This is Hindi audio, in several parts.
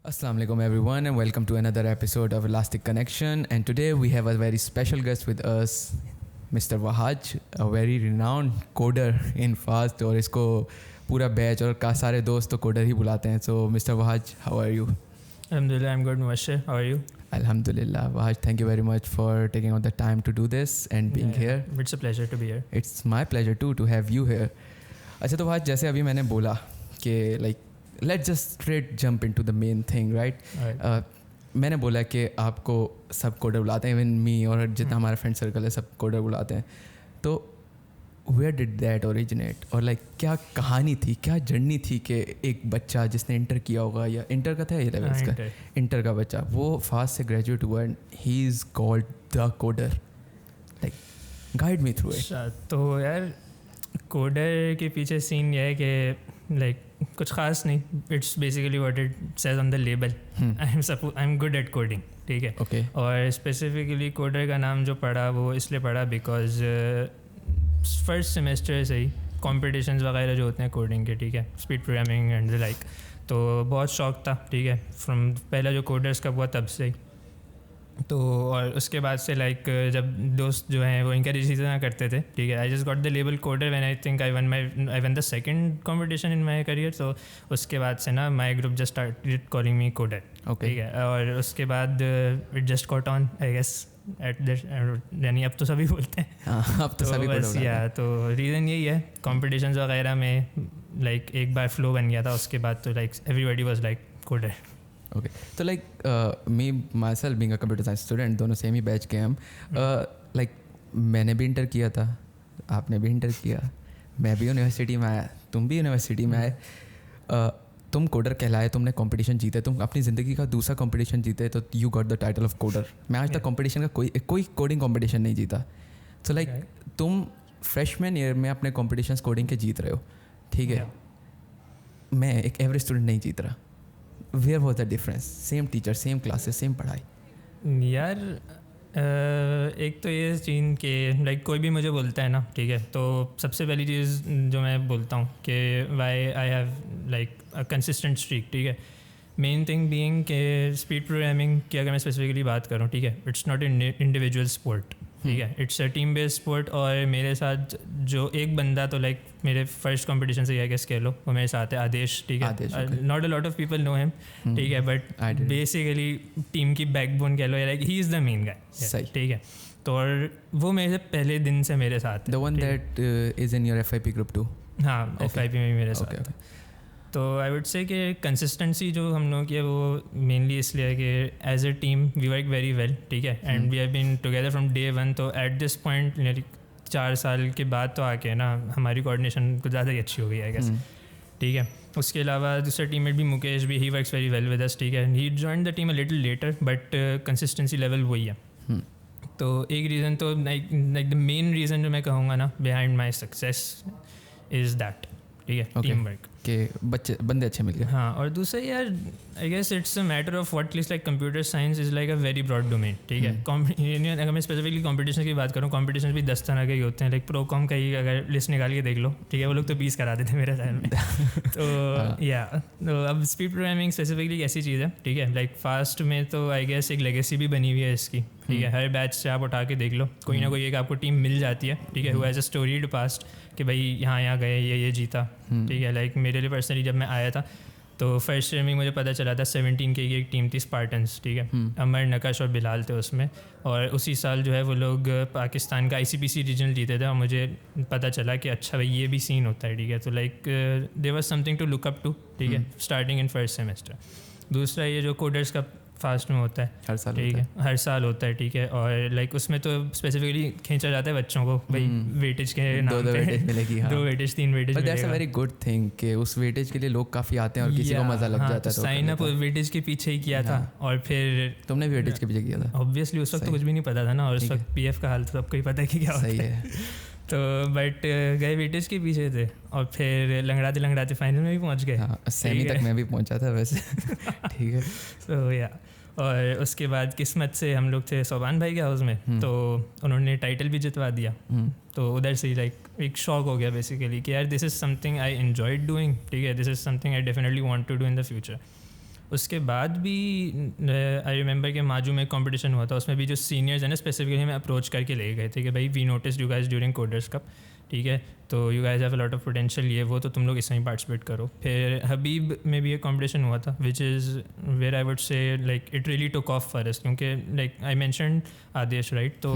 Assalamu alaikum everyone and welcome to another episode of Elastic Connection, and today we have a very special guest with us, Mr. Wahaj, a very renowned coder in Fast, और इसको पूरा बैच और का सारे दोस्त तो कोडर ही बुलाते हैं. So Mr. Wahaj, how are you? Alhamdulillah, I'm good. Mubashir, how are you? Alhamdulillah. Wahaj, thank you very much for taking out the time to do this and being here. It's a pleasure to be here. It's my pleasure too to have you here. अच्छा तो वहाज जैसे अभी मैंने बोला कि let's just straight jump into the main thing, right? मैंने बोला कि आपको सब कोडर बुलाते हैं, इवन मी और जितना हमारा फ्रेंड सर्कल है सब कोडर बुलाते हैं. तो where did that originate? और क्या कहानी थी, क्या जर्नी थी कि एक बच्चा जिसने इंटर किया होगा या इंटर का था या लेवल्स का, इंटर का बच्चा वो फास्ट से ग्रेजुएट हुआ and he is called the coder. Guide me through it. तो यार कोडर के पीछे सीन ये है कि कुछ ख़ास नहीं. It's basically what it says on the label. I am good at coding, ठीक है. Okay. और स्पेसिफिकली कोडर का नाम जो पड़ा वो इसलिए पड़ा बिकॉज फर्स्ट सेमेस्टर से ही कॉम्पिटिशन्स वगैरह जो होते हैं कोडिंग के, ठीक है, speed programming and the like, तो बहुत शौक था, ठीक है, फ्रॉम पहला जो कोडर्स का हुआ तब से ही. तो और उसके बाद से जब दोस्त जो हैं वो इंकरेज इतना करते थे, ठीक है. I just got the label coder when I think I won the second competition in my career. तो उसके बाद से ना my group just started calling me coder, ठीक है. और उसके बाद it just caught on I guess at that, यानी अब तो सभी बोलते हैं. अब तो सभी बस या तो रीज़न यही है कॉम्पिटिशन्स वगैरह में एक बार फ्लो बन गया था. उसके बाद तो एवरीबडी वाज कोडर. ओके. तो me myself being a computer science student, दोनों सेम ही बैच के हम. मैंने भी इंटर किया था, आपने भी इंटर किया, मैं भी यूनिवर्सिटी में आया, तुम भी यूनिवर्सिटी में आए. तुम कोडर कहलाए, तुमने कंपटीशन जीते, तुम अपनी ज़िंदगी का दूसरा कंपटीशन जीते, तो you got the title of coder. मैं आज तक कंपटीशन का कोई कोडिंग कंपटीशन नहीं जीता. सो तुम फ्रेशमैन ईयर में अपने कंपटीशंस कोडिंग के जीत रहे हो, ठीक है. मैं एक एवरेज स्टूडेंट नहीं जीत रहा. Where was the difference? Same teacher, same classes, same पढ़ाई. यार एक तो ये चीज़ कि कोई भी मुझे बोलता है ना, ठीक है, तो सबसे पहली चीज़ जो मैं बोलता हूँ कि why I have a consistent streak, ठीक है. मेन थिंग बीइंग कि स्पीड प्रोग्रामिंग की अगर मैं स्पेसिफिकली बात करूँ, ठीक है, इट्स नॉट इंडिविजुअल स्पोर्ट, ठीक है, it's a team based sport. और मेरे साथ जो एक बंदा तो मेरे फर्स्ट कंपटीशन से गेस कह लो, वो मेरे साथ है आदेश, ठीक है. Not a lot of people know him, ठीक है, बट बेसिकली टीम की बैकबोन कह लो, he is the main guy, ठीक है. तो और वो मेरे पहले दिन से मेरे साथ है. The one that is in your FIP group too. हाँ, FIP में भी मेरे साथ है. तो आई वुड से कि कंसिस्टेंसी जो हम लोगों की है वो मेनली इसलिए है कि as a team we work very well, ठीक है, and we have been together from day one. तो एट दिस पॉइंट 4 साल के बाद तो आके ना हमारी कोऑर्डिनेशन कुछ ज़्यादा ही अच्छी हो गई है, गैस, ठीक है. उसके अलावा दूसरा टीममेट भी मुकेश भी, he works very well with us, ठीक है. He joined the team a little later, but consistency level वही है. तो एक रीज़न तो द मेन रीज़न जो मैं कहूँगा ना behind my success is that, ठीक है, टीम वर्क के बंदे अच्छे मिल गए. हाँ. और दूसरा यार I guess it's a matter of what list computer science is a very broad domain, ठीक है. अगर मैं स्पेसिफिकली कॉम्पिटिशन की बात करूँ, कॉम्पिटिशन भी 10 तरह के ही होते हैं. प्रो कॉम का ही अगर लिस्ट निकाल के देख लो, ठीक है, वो लोग तो 20 करा देते हैं मेरे टाइम में. तो या तो अब स्पीड प्रोग्रामिंग स्पेसिफिकली ऐसी चीज़ है, ठीक है. फास्ट में तो आई गेस एक लेगेसी भी बनी हुई है इसकी, ठीक है. हर बैच से आप उठा के देख लो, कोई ना कोई एक आपको टीम मिल जाती है, ठीक है, who has a storeyed past कि भाई यहाँ गए, ये जीता, ठीक है. मेरे लिए पर्सनली जब मैं आया था तो फर्स्ट ईयर में मुझे पता चला था 17 की एक टीम थी स्पार्टन्स, ठीक है. अमर, नकश और बिलाल थे उसमें. और उसी साल जो है वो लोग पाकिस्तान का ICPC रीजनल जीते थे. और मुझे पता चला कि अच्छा भाई ये भी सीन होता है, ठीक है. तो there was something to look up to, ठीक है, स्टार्टिंग इन फर्स्ट सेमेस्टर. दूसरा ये जो कोडर्स का फास्ट में होता है हर साल, ठीक है, हर साल होता है, ठीक है. और उसमें तो स्पेसिफिकली खींचा जाता है बच्चों को, भाई वेटेज के नाम पे 2 वेटेज मिलेगी. 2 weightage 3 weightage. But that's a very good thing कि उस वेटेज के लिए लोग काफ़ी आते हैं और किसी को मज़ा लग जाता है. तो साइन अप वेटेज के पीछे ही किया था. और फिर तुमने भी वेटेज के पीछे किया था. ऑब्वियसली उस वक्त तो कुछ भी नहीं पता था ना, और उस वक्त PF का हाल तो सबको ही पता है कि क्या होता है. तो बट गए वेटेज के पीछे थे और फिर लंगड़ाते फाइनल में भी पहुंच गए. सेमी तक मैं भी पहुंचा था वैसे. ठीक है. तो या और उसके बाद किस्मत से हम लोग थे सोबान भाई के हाउस में, तो उन्होंने टाइटल भी जितवा दिया. तो उधर से एक शौक हो गया बेसिकली कि यार this is something I enjoyed doing, ठीक है, this is something I definitely want to do in the future. उसके बाद भी आई रिमेंबर कि माजू में कंपटीशन हुआ था, उसमें भी जो सीनियर्स हैं ना स्पेसिफिकली हमें अप्रोच करके ले गए थे कि भाई we notice you guys during coders cup, ठीक है, तो you guys have a lot of potential, ये वो, तो तुम लोग इसमें पार्टिसिपेट करो. फिर हबीब में भी एक कंपटीशन हुआ था which is where I would say like it really took off for us, क्योंकि like I mentioned Adesh right, तो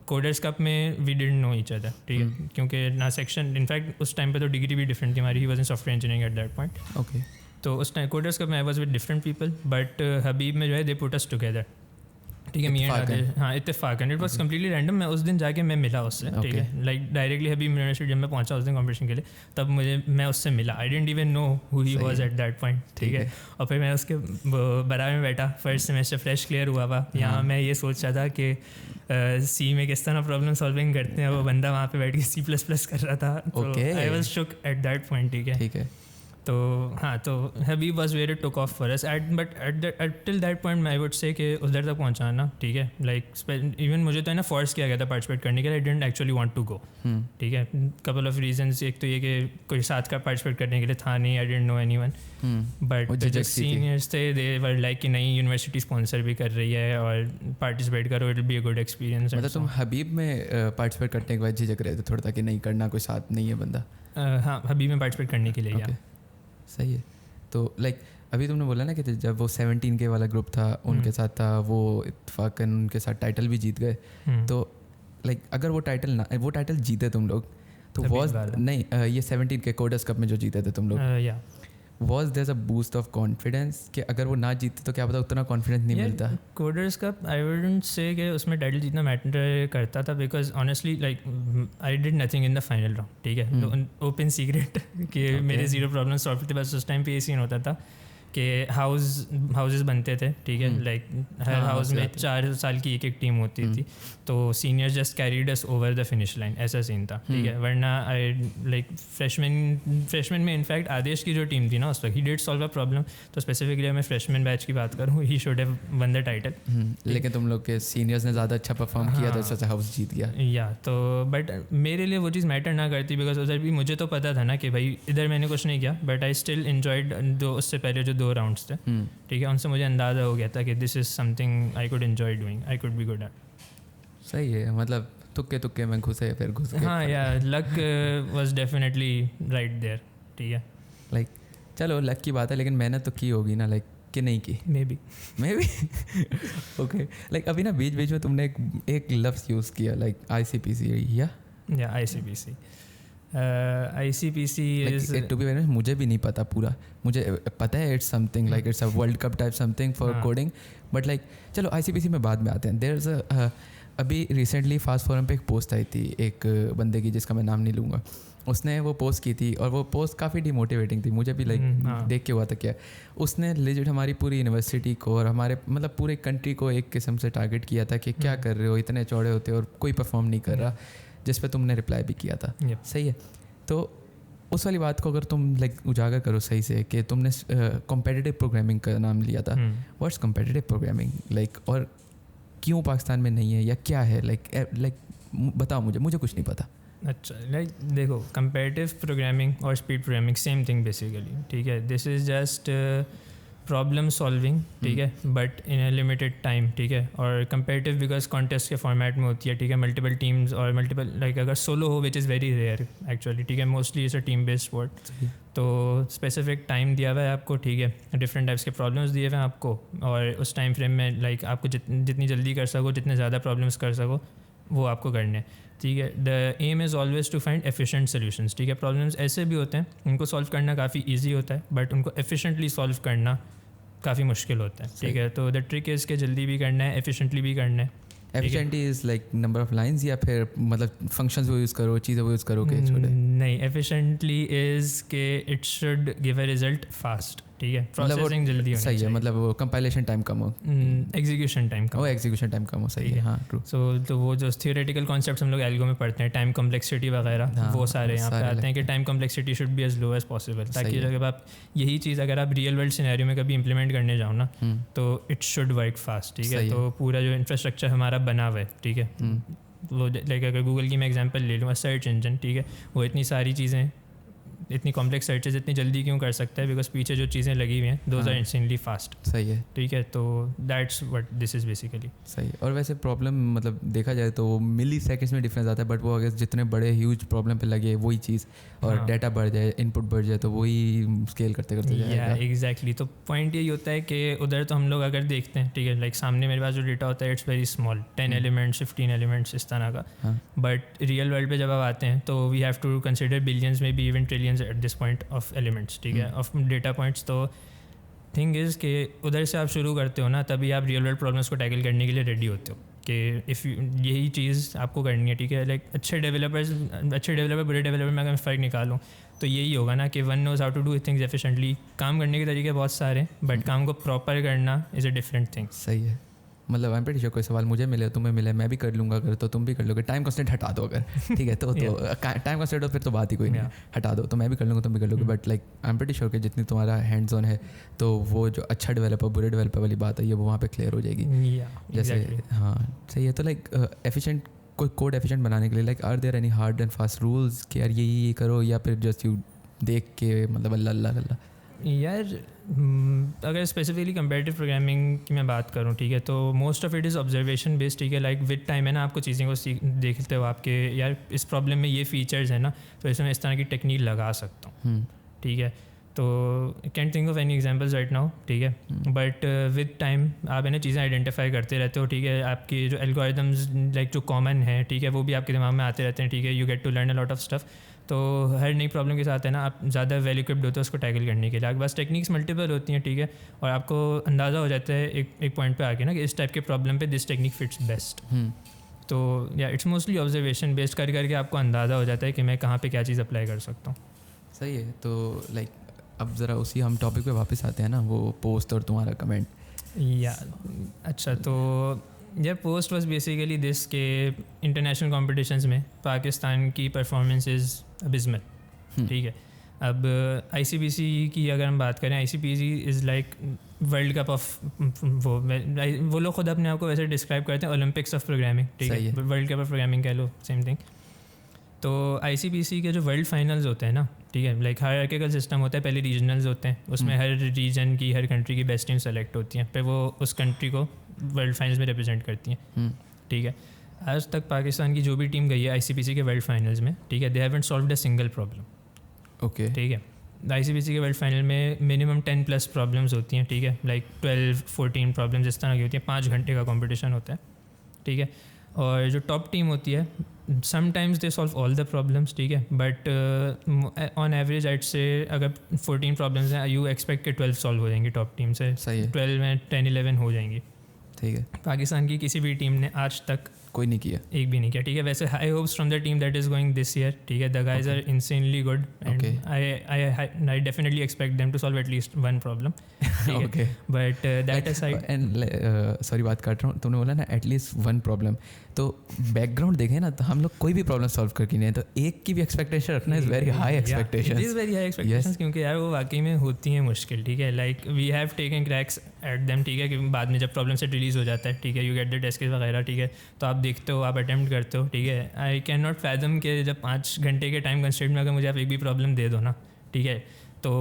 कोडर्स कप में we didn't know each other, ठीक है, क्योंकि ना सेक्शन, इनफैक्ट उस टाइम पे तो डिग्री भी डिफरेंट थी हमारी, he was in software engineering at that point. Okay. तो उस टाइम कोडर्स कप में I was with different people, but Habib में जो है दे पुट अस टुगेदर, ठीक है, मी एंड आदेश, हाँ इत्तेफाकन, इट वाज कम्प्लीटली रैंडम. मैं उस दिन जाके मैं मिला उससे, ठीक है, लाइक डायरेक्टली हबीब यूनिवर्सिटी जब मैं पहुंचा उस दिन कॉम्पिटिशन के लिए, तब मैं उससे मिला. I didn't even know who he was at that point, ठीक है. और फिर मैं उसके बराबर में बैठा, फर्स्ट सेमेस्टर फ्रेश क्लियर हुआ हुआ, यहाँ मैं ये सोच रहा था कि सी में किस तरह प्रॉब्लम सॉल्विंग करते हैं, वो बंदा वहाँ पे बैठ के C++ कर रहा था. I was shook at that point, ठीक है. तो हाँ, तो Habib was where it took off for us, but at till that point I would say कि उधर तक पहुँचाना, ठीक है, लाइक इवन मुझे तो है ना फोर्स किया गया था पार्टिसिपेट करने के लिए. I didn't actually want to go, ठीक है, कपल ऑफ रीजंस. एक तो ये कि कोई साथ का पार्टिसिपेट करने के लिए था नहीं, I didn't know anyone, but जो सीनियर्स थे दे वर लाइक कि नहीं, यूनिवर्सिटी स्पॉन्सर भी कर रही है और पार्टिसिपेट करो, it will be a good experience. मतलब तुम हबीब में पार्टिसिपेट करने के बाद झिझक रहे थे थोड़ा, ताकि नहीं करना, कोई साथ नहीं है बंदा? हाँ, हबीब में पार्टिसिपेट करने के लिए. सही है. तो लाइक अभी तुमने बोला ना कि जब वो 17 के वाला ग्रुप था उनके साथ था, वो इत्तेफाकन उनके साथ टाइटल भी जीत गए. तो लाइक अगर वो टाइटल जीते तुम लोग, तो वॉज नहीं ये 17 के कोडर्स कप में जो जीते थे तुम लोग, was there a boost of confidence कि अगर वो ना जीते तो क्या पता उतना कॉन्फिडेंस नहीं मिलता? कोडर्स कप आई वुडंट से कि उसमें टाइटल जीतना मैटर करता था, because honestly like I did nothing in the final round, ठीक है. ओपन सीक्रेट कि मेरे 0 प्रॉब्लम सॉल्व थे. बस उस टाइम पे ये सीन होता था कि हाउसेस बनते थे, ठीक है, लाइक हर हाउस में 4 साल की एक टीम होती थी, तो senior just carried us over the finish line, ऐसा सीन था, ठीक है. वरना आई लाइक फ्रेशमैन में इनफैक्ट आदेश की जो टीम थी ना उस वक्त, he did solve a problem. तो स्पेसिफिकली मैं फ्रेशमैन बैच की बात करूँ, he should have one the title. लेकिन तुम लोग के सीनियर्स ने ज़्यादा अच्छा परफॉर्म किया तो सच हाउस जीत गया. या तो बट मेरे लिए वो चीज़ मैटर ना करती, बिकॉज उधर भी मुझे तो पता था ना कि भाई इधर मैंने कुछ नहीं किया, बट आई स्टिल एन्जॉयड उससे पहले जो 2 राउंड्स थे, ठीक है, उनसे मुझे अंदाज़ा हो गया था कि this is something I could enjoy doing, I could be good at. सही है, मतलब तुक्के में घुसे फिर घुस गए. हाँ, yeah luck was definitely right there, ठीक है. लाइक चलो लक की बात है, लेकिन मेहनत तो की होगी ना, लाइक कि नहीं की? May be okay. लाइक अभी ना बीच में तुमने एक लफ्ज़ यूज़ किया, लाइक ICPC या ICPC. ICPC is to be honest मुझे भी नहीं पता पूरा. मुझे पता है it's something like it's a world cup type something for coding, but like चलो ICPC में बाद में आते हैं. देयर इज़ अभी रिसेंटली फास्ट फोरम पे एक पोस्ट आई थी एक बंदे की, जिसका मैं नाम नहीं लूँगा. उसने वो पोस्ट की थी और वो पोस्ट काफ़ी डिमोटिवेटिंग थी. मुझे भी लाइक देख के हुआ था क्या उसने लेजिट हमारी पूरी यूनिवर्सिटी को और हमारे मतलब पूरे कंट्री को एक किस्म से टारगेट किया था कि क्या कर रहे हो, इतने चौड़े होते और कोई परफॉर्म नहीं कर रहा, जिस पे तुमने रिप्लाई भी किया था. सही है. तो उस वाली बात को अगर तुम लाइक उजागर करो सही से कि तुमने कॉम्पिटिटिव प्रोग्रामिंग का नाम लिया था. व्हाट्स कॉम्पिटिटिव प्रोग्रामिंग लाइक, और क्यों पाकिस्तान में नहीं है या क्या है? लाइक बताओ मुझे कुछ नहीं पता. अच्छा, लाइक देखो, कंपेटिटिव प्रोग्रामिंग और speed programming same thing basically, ठीक है. This is just problem solving, ठीक है, but in a limited time, ठीक है. और कंपेटिटिव बिकॉज कॉन्टेस्ट के फॉर्मेट में होती है, ठीक है, मल्टीपल टीम्स और मल्टीपल लाइक अगर सोलो हो which is very rare actually, ठीक है, mostly is a team based sport. तो स्पेसिफिक टाइम दिया हुआ है आपको, ठीक है, डिफरेंट टाइप्स के प्रॉब्लम्स दिए हुए हैं आपको, और उस टाइम फ्रेम में लाइक आपको जितनी जल्दी कर सको, जितने ज़्यादा प्रॉब्लम्स कर सको, वो आपको करने, ठीक है. The aim is always to find efficient solutions, ठीक है. प्रॉब्लम्स ऐसे भी होते हैं उनको सॉल्व करना काफ़ी ईजी होता है, बट उनको एफिशिएंटली सॉल्व करना काफ़ी मुश्किल होता है, ठीक है. तो द ट्रिक इज़ के जल्दी भी करना है, एफिशिएंटली भी करना है. Efficiently is like number of lines या फिर मतलब फंक्शंस वो यूज़ करो, चीज़ें वो यूज़ करो कि छोड़े? नहीं, एफिशिएंटली इज़ के it should give a result fast, ठीक है. प्रोसेसिंग जल्दी होनी चाहिए. सही है, मतलब वो कंपाइलेशन टाइम कम हो, एग्जीक्यूशन टाइम कम हो. एग्जीक्यूशन टाइम कम हो. सही है, हाँ ट्रू. तो वो जो थियोरेटिकल कॉन्सेप्ट्स हम लोग एल्गो में पढ़ते हैं, टाइम कम्प्लेक्सिटी वगैरह, वो सारे यहाँ पे आते हैं कि time complexity should be as low as possible, ताकि जब आप यही चीज़ अगर आप रियल वर्ल्ड सिनेरियो में कभी इंप्लीमेंट करने जाओ ना, तो इट शुड वर्क फास्ट, ठीक है. तो पूरा जो इंफ्रास्ट्रक्चर हमारा बना हुआ है, ठीक है, वो लाइक अगर गूगल की मैं एग्जांपल ले लूँ, सर्च इंजन, ठीक है, वो इतनी सारी चीज़ें इतनी कॉम्प्लेक्स सर्चेज इतनी जल्दी क्यों कर सकता है, बिकॉज पीछे जो चीज़ें लगी हुई हैं दोज आर इंस्टेंटली फास्ट. सही है. ठीक है, तो that's what this is basically. सही. और वैसे प्रॉब्लम मतलब देखा जाए तो वो मिली सेकेंड्स में डिफरेंस आता है, बट वो अगर जितने बड़े ह्यूज प्रॉब्लम पे लगे वही चीज़ और डाटा बढ़ जाए, इनपुट बढ़ जाए, तो वही स्केल करते करते जाएगा. एग्जैक्टली. तो पॉइंट यही होता है कि उधर तो हम लोग अगर देखते हैं, ठीक है, लाइक सामने मेरे पास जो डेटा होता है it's very small, 10 elements 15 elements इस तरह का. बट रियल वर्ल्ड पे जब आप आते हैं तो we have to consider billions में be even trillions at this point of elements. ठीक है, ऑफ डेटा पॉइंट्स. तो थिंग इज़ कि उधर से आप शुरू करते हो ना, तभी आप रियल वर्ल्ड प्रॉब्लम्स को टैकल करने के लिए रेडी होते हो कि इफ़ यही चीज़ आपको करनी है. ठीक है, लाइक अच्छे डेवलपर बुरे डेवलपर में अगर मैं फ़र्क निकालूँ तो यही होगा ना कि one knows how to do things efficiently. काम करने के तरीके बहुत सारे हैं, बट काम को प्रॉपर करना इज़ अ डिफरेंट थिंग. सही है. मतलब आई एम प्रीटी श्योर कोई सवाल मुझे मिले तुम्हें मिले मैं भी कर लूँगा, अगर तो तुम भी कर लोगे. टाइम कंस्टेंट हटा दो अगर, ठीक है, तो टाइम कंस्टेंट हो फिर तो बात ही कोई नहीं. हटा दो तो मैं भी कर लूँगा, तुम भी कर लोगे. But like I am pretty sure कि जितनी तुम्हारा हैंड्स ऑन है तो वो जो अच्छा डेवलपर बुरे डेवलपर वाली बात है ये वो वहाँ पे क्लियर हो जाएगी. जैसे हाँ सही है. तो लाइक एफिशिएंट कोई कोड एफिशिएंट बनाने के लिए like are there any hard and fast rules कि यार ये करो, या फिर जस्ट यू देख के मतलब अल्लाह. यार अगर स्पेसिफिकली कंपैरेटिव प्रोग्रामिंग की मैं बात करूँ, ठीक है, तो most of it is observation based. ठीक है, लाइक विद टाइम है ना, आपको चीज़ें को देखते हो आपके यार इस प्रॉब्लम में ये फीचर्स है ना, तो इसमें इस तरह की टेक्निक लगा सकता हूँ. ठीक है, तो can't think of any examples right now. ठीक है, बट विद टाइम आप है ना चीज़ें आइडेंटिफाई करते रहते हो. ठीक है, आपकी जो एल्गोरिथम्स लाइक जो कॉमन है, ठीक है, वो भी आपके दिमाग में आते रहते हैं. ठीक है, you get to learn a lot of stuff. तो हर नई प्रॉब्लम के साथ है ना आप ज़्यादा वेल इक्विप्ड होते हो उसको टैकल करने के लिए. आपके पास टेक्निक्स मल्टीपल होती हैं. ठीक है, और आपको अंदाज़ा हो जाता है एक पॉइंट पे आके ना कि इस टाइप के प्रॉब्लम पे दिस टेक्निक फिट्स बेस्ट. तो या इट्स मोस्टली ऑब्जर्वेशन बेस्ड करके आपको अंदाज़ा हो जाता है कि मैं कहाँ पे क्या चीज़ अप्लाई कर सकता हूँ. सही है. तो लाइक अब ज़रा उसी हम टॉपिक पे वापस आते हैं ना, वो पोस्ट और तुम्हारा कमेंट. या अच्छा, तो यह पोस्ट वॉज बेसिकली दिस के इंटरनेशनल कॉम्पिटिशन्स में पाकिस्तान की परफॉर्मेंस इज़ अबिस्मल. ठीक है, अब ICPC की अगर हम बात करें, ICPC is like world cup of वो लोग खुद अपने आप को वैसे डिस्क्राइब करते हैं ओलंपिक्स ऑफ प्रोग्रामिंग. ठीक है, वर्ल्ड कप ऑफ प्रोग्रामिंग कह लो, सेम थिंग. तो ICPC के जो वर्ल्ड फाइनल्स होते हैं ना, ठीक है, लाइक हायरार्किकल सिस्टम होता है. पहले रीजनल्स होते हैं, उसमें हर रीजन की हर कंट्री की बेस्ट टीम सेलेक्ट होती हैं, फिर वो उस कंट्री को वर्ल्ड फाइनल्स में रिप्रेजेंट करती हैं. ठीक है, आज तक पाकिस्तान की जो भी टीम गई है ICPC के वर्ल्ड फाइनल्स में, ठीक है, they haven't solved a single problem. Okay, ठीक है, ICPC के वर्ल्ड फाइनल में मिनिमम 10+ प्रॉब्लम्स होती हैं. ठीक है, लाइक 12-14 प्रॉब्लम्स इस तरह की होती हैं. 5 घंटे का कॉम्पिटिशन होता है. ठीक है, और जो टॉप टीम होती है sometimes they solve all the problems. ठीक है, बट ऑन एवरेज आइट से अगर 14 प्रॉब्लम्स हैं यू एक्सपेक्ट के 12 सॉल्व हो जाएंगी टॉप टीम से. 12 में 10-11 हो जाएंगी. ठीक है, पाकिस्तान की किसी भी टीम ने आज तक कोई नहीं किया, एक भी नहीं किया. ठीक है, वैसे high hopes from the team that is going this year. ठीक है, the guys are insanely good and I definitely expect them to solve at least one problem. Okay, but that aside and sorry बात काट रहा हूँ, तुमने बोला ना एटलीस्ट वन प्रॉब्लम, तो बैकग्राउंड देखें ना तो हम लोग कोई भी प्रॉब्लम सॉल्व करके नहीं है, तो एक की भी एक्सपेक्टेशन रखना is very high expectation. Is very high expectations, क्योंकि यार वो वाकई में होती हैं मुश्किल. ठीक है, like we have taken cracks at them. ठीक है, कि बाद में जब प्रॉब्लम से रिलीज़ हो जाता है, ठीक है, you get the test case वगैरह. ठीक है, तो आप देखते हो, आप अटैम्प्ट करते हो. ठीक है, आई कैन नॉट फैथम के जब 5 घंटे के टाइम कंस्ट्रेंट में अगर मुझे आप एक भी प्रॉब्लम दे दो ना, ठीक है, तो